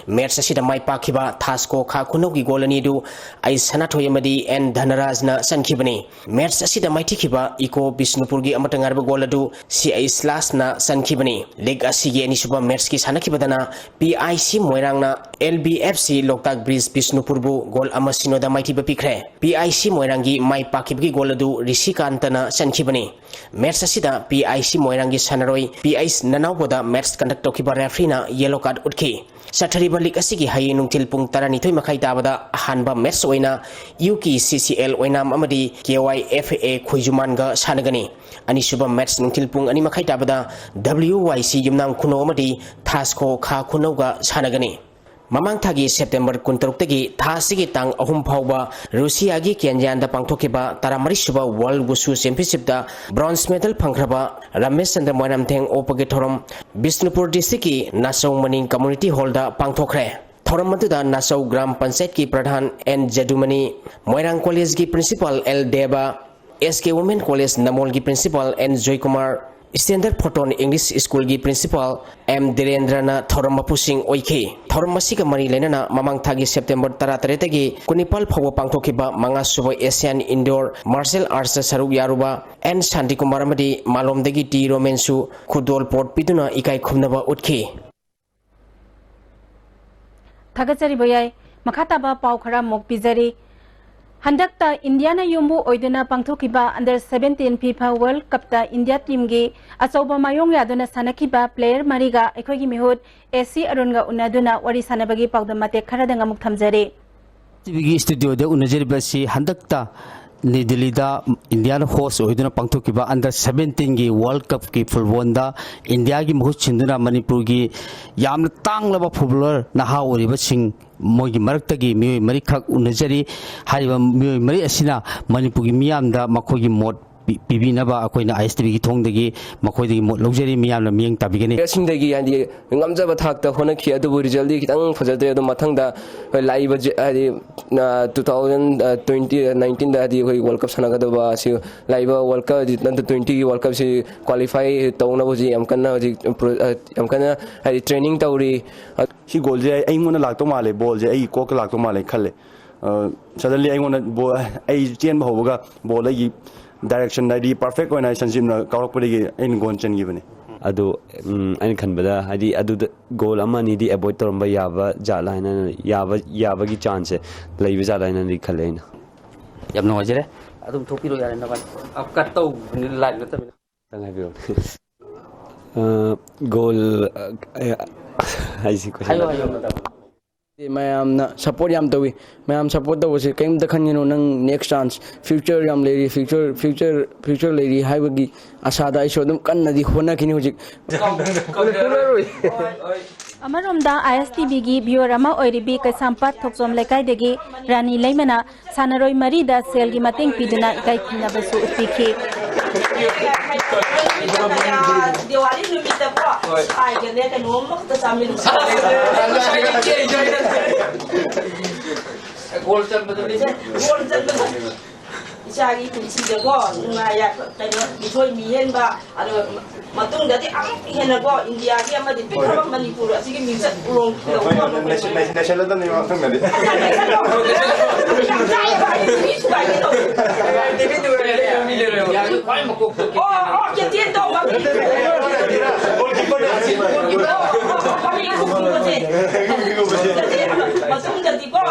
match asida mai pakhiba Thasko kha khunonggi goal ani du ai sanathoi amadi N Dhanaraj na sankhibani match asida maithikhiba Eco Bisnupur gi amata ngarba goal adu CI slash na sankhibani league asigi ani suba match ki sanakhibadana PIC Moirang na LBFC Loktak Bridge Bisnupur bu goal ama sinoda maithiba pikre PIC Moirang gi mai pakhibgi goal adu Rishikant na sankhibani match asida PIC Moirang gi sanaroi PIC nanawboda match conduct tokhiba referee na yellow card utkhi Sathariba League asigi hayi nungtil pung taranithoi makhai tabada ahanba match oina UKCCL oinam amadi KYFA Khoijuman ga sanagani ani suba match nungtil pung ani makhai tabada WYC Yumnam Khuno amadi Thasko kha Khuno ga sanagani Mamang thagi September 16 tagi thasigi tang ahum phauba Russia gi Kenyan da pangthokiba taramari suba World Wushu Championship da bronze medal phangraba Ramesh Chandra Moinam Theng opage thorom Bisnupur district ki Nasau Maning Community Hall da pangthokre thorom matuda Nasau Gram Panchayat ki Pradhan N Jadumani Moirang College ki Principal L Deba SK Women College Namol ki Principal N Joy Kumar Standard Photon English School gi Principal M Direndra na thorom mapusing oikhi thorom masiga mari lenana mamang thagi September 13 tagi kunipal phawa pangthokiba manga suba Asian Indoor Martial Arts saruk yaruba N Shanti Kumar amadi malom dagi T Romensu khudol port piduna ikai khumnaba utkhi thagachari boyai makhataba pau khara mok pizari Handakta Indiana Yumbu Oiduna Pangthokiba under 17 FIFA World Cup ta India team gi Asoba Mayong Yaduna Sanakiba player Mariga Ekogi Mihut AC Arunga Unaduna Wari Sanabagi Pagdamate Karadanga Muktamjari TV studio de unajribasi Handakta New Delhi da Indian host Oiduna Pangthokiba under 17 gi World Cup ki football da India gi Muhut Chinduna Manipur gi yamna tanglaba footballer naha oriba sing mogi maraktagi mi mari khak unajari hariba mi mari asina Manipur gi miyamda makogi mod pibinaba akoina ISTV gi thongdagi makoidagi mod lojari miyamna miyang tabigani singdagi andi ngamjaba thakta honakhi adu result di kitang phajade adu mathangda live adi 2019 da adi hoi World Cup sanagada ba si live World Cup di 20 World Cup si qualify tawna boji amkana adi training tawri si goal je ai ngona lakto male ball je ai ko lakto male khale suddenly ai ngona ai chen ba hoga ball ai direction dai perfect oina sanjim na kawrak padi in gon chen gibani adu ain khanbada hadi adu goal amani di avoid toramba yaba jala hina yaba gi chance leiba jala hina ni khaleina yam no jere adum thopiro yare na ban ab kat tau line na tamina tangai biro goal ai si ko mayam na support yam tawi mayam support da wase kaim da khanino nang next chance future yam leri future leri haibagi asada iso dum kanna di hona kini hujik Amaromda ISTV gi viewer ama oiribi Kaisampat Thoksom Lekai degi Rani Leimana Sanaroi Marida sel gi mating piduna ikai khina basu utiki Diwali numita po ay ganyan ka nuwang makatasamin sa Golden ba doon? Golden ba doon? Isagi kunsiga ko ngaya tayo bitoy mihen ba ano matong dati ang ihen ko India ki amadi pikabang Manipur sige minsan ulong national dan ni matong dati matong dati ko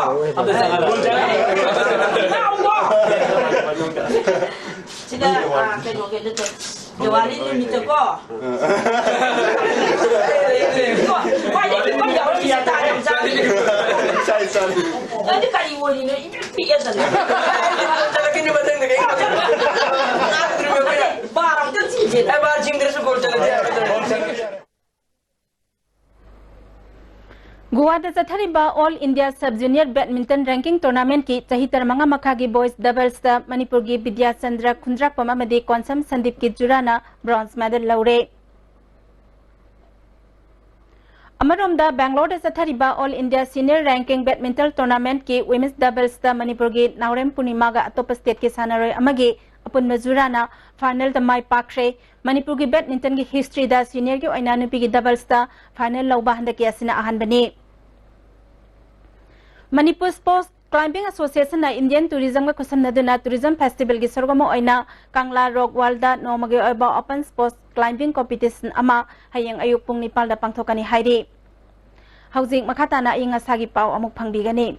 sida kaino kaino to Diwali numit ko why did you come here si tayo sa Nanti kali wali ni ipi ya sana. Talaga ni batang na kayo. Barang tu sih. Barang jim terus gol jalan dia. Guwada Sathariba All India Sub Junior Badminton Ranking Tournament ki chahi tarmanga makhagi boys doubles ta Manipur gi Vidya Chandra Khundrak pamamadi Konsam Sandeep ki Jurana bronze medal laure. Amaromda Bangalore da Sathariba All India Senior Ranking Badminton Tournament ki Women's Doubles ta Manipur gi Naurem Punima ga atop state ki sanaroi amagi apun Majurana final da mai pakre Manipur gi badminton gi history da senior gi oina nupi gi doubles ta final lauba handa ki asina ahan bani Manipur Sports Climbing Association na Indian Tourism ga kusam naduna Tourism Festival gi sorgomo oina Kangla Rock Walda nomagi oiba Open Sports Climbing Competition ama hayang ayuk pung nipal da pangthokani hairi Housing makatana inga sagi pau amuk pangbigani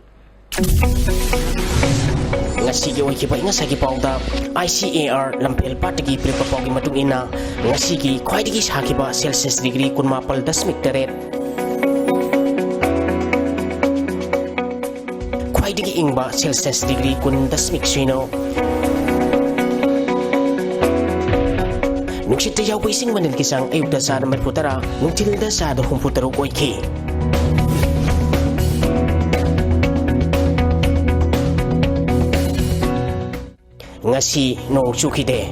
Ngasigi oikiba inga sagi pau da ICAR lampel patagi prepapau gi matung ina ngasigi khwaidigi sakiba Celsius degree kunmapal dasmik teret khwaidigi ingba Celsius degree kun dasmik suino Nungsit yaw ko ising manin kisang ayuk da sa na marputara nungtil da sa da humputaro oiki ngasi no chukide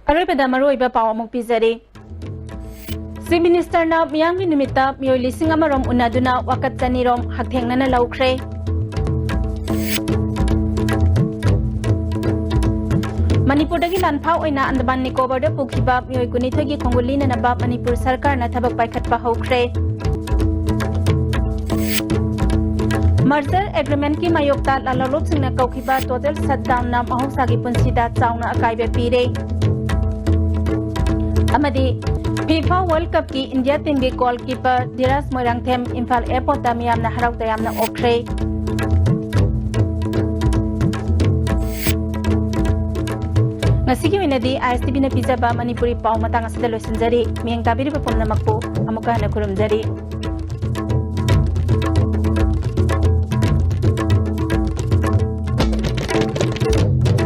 Aroy pada maroi ba paw amuk pizari Si Minister na miyang minimita miyoy lising amarom unaduna wakat sanirom hagtheng na nalaukre Manipur dagi lanphaw oina Andaman Nicobar da pukhiba miyoy kunithagi khonguli na nabab Manipur sarkar na thabak paikhat pa hokre Merger agreement ki mayokta lalalop singna kaukhiba total shutdown na mahosagi punsida chauna akaiba pire amadi FIFA World Cup ki India team ge goalkeeper Dhiras Moirangthem Imphal Airport da miyamna harau tayamna okre Ngasigi winadi ISTB na pizza ba Manipuri pau matang asada loisanjari miyang tabiri pa pumnamakpo amuka na kurumjari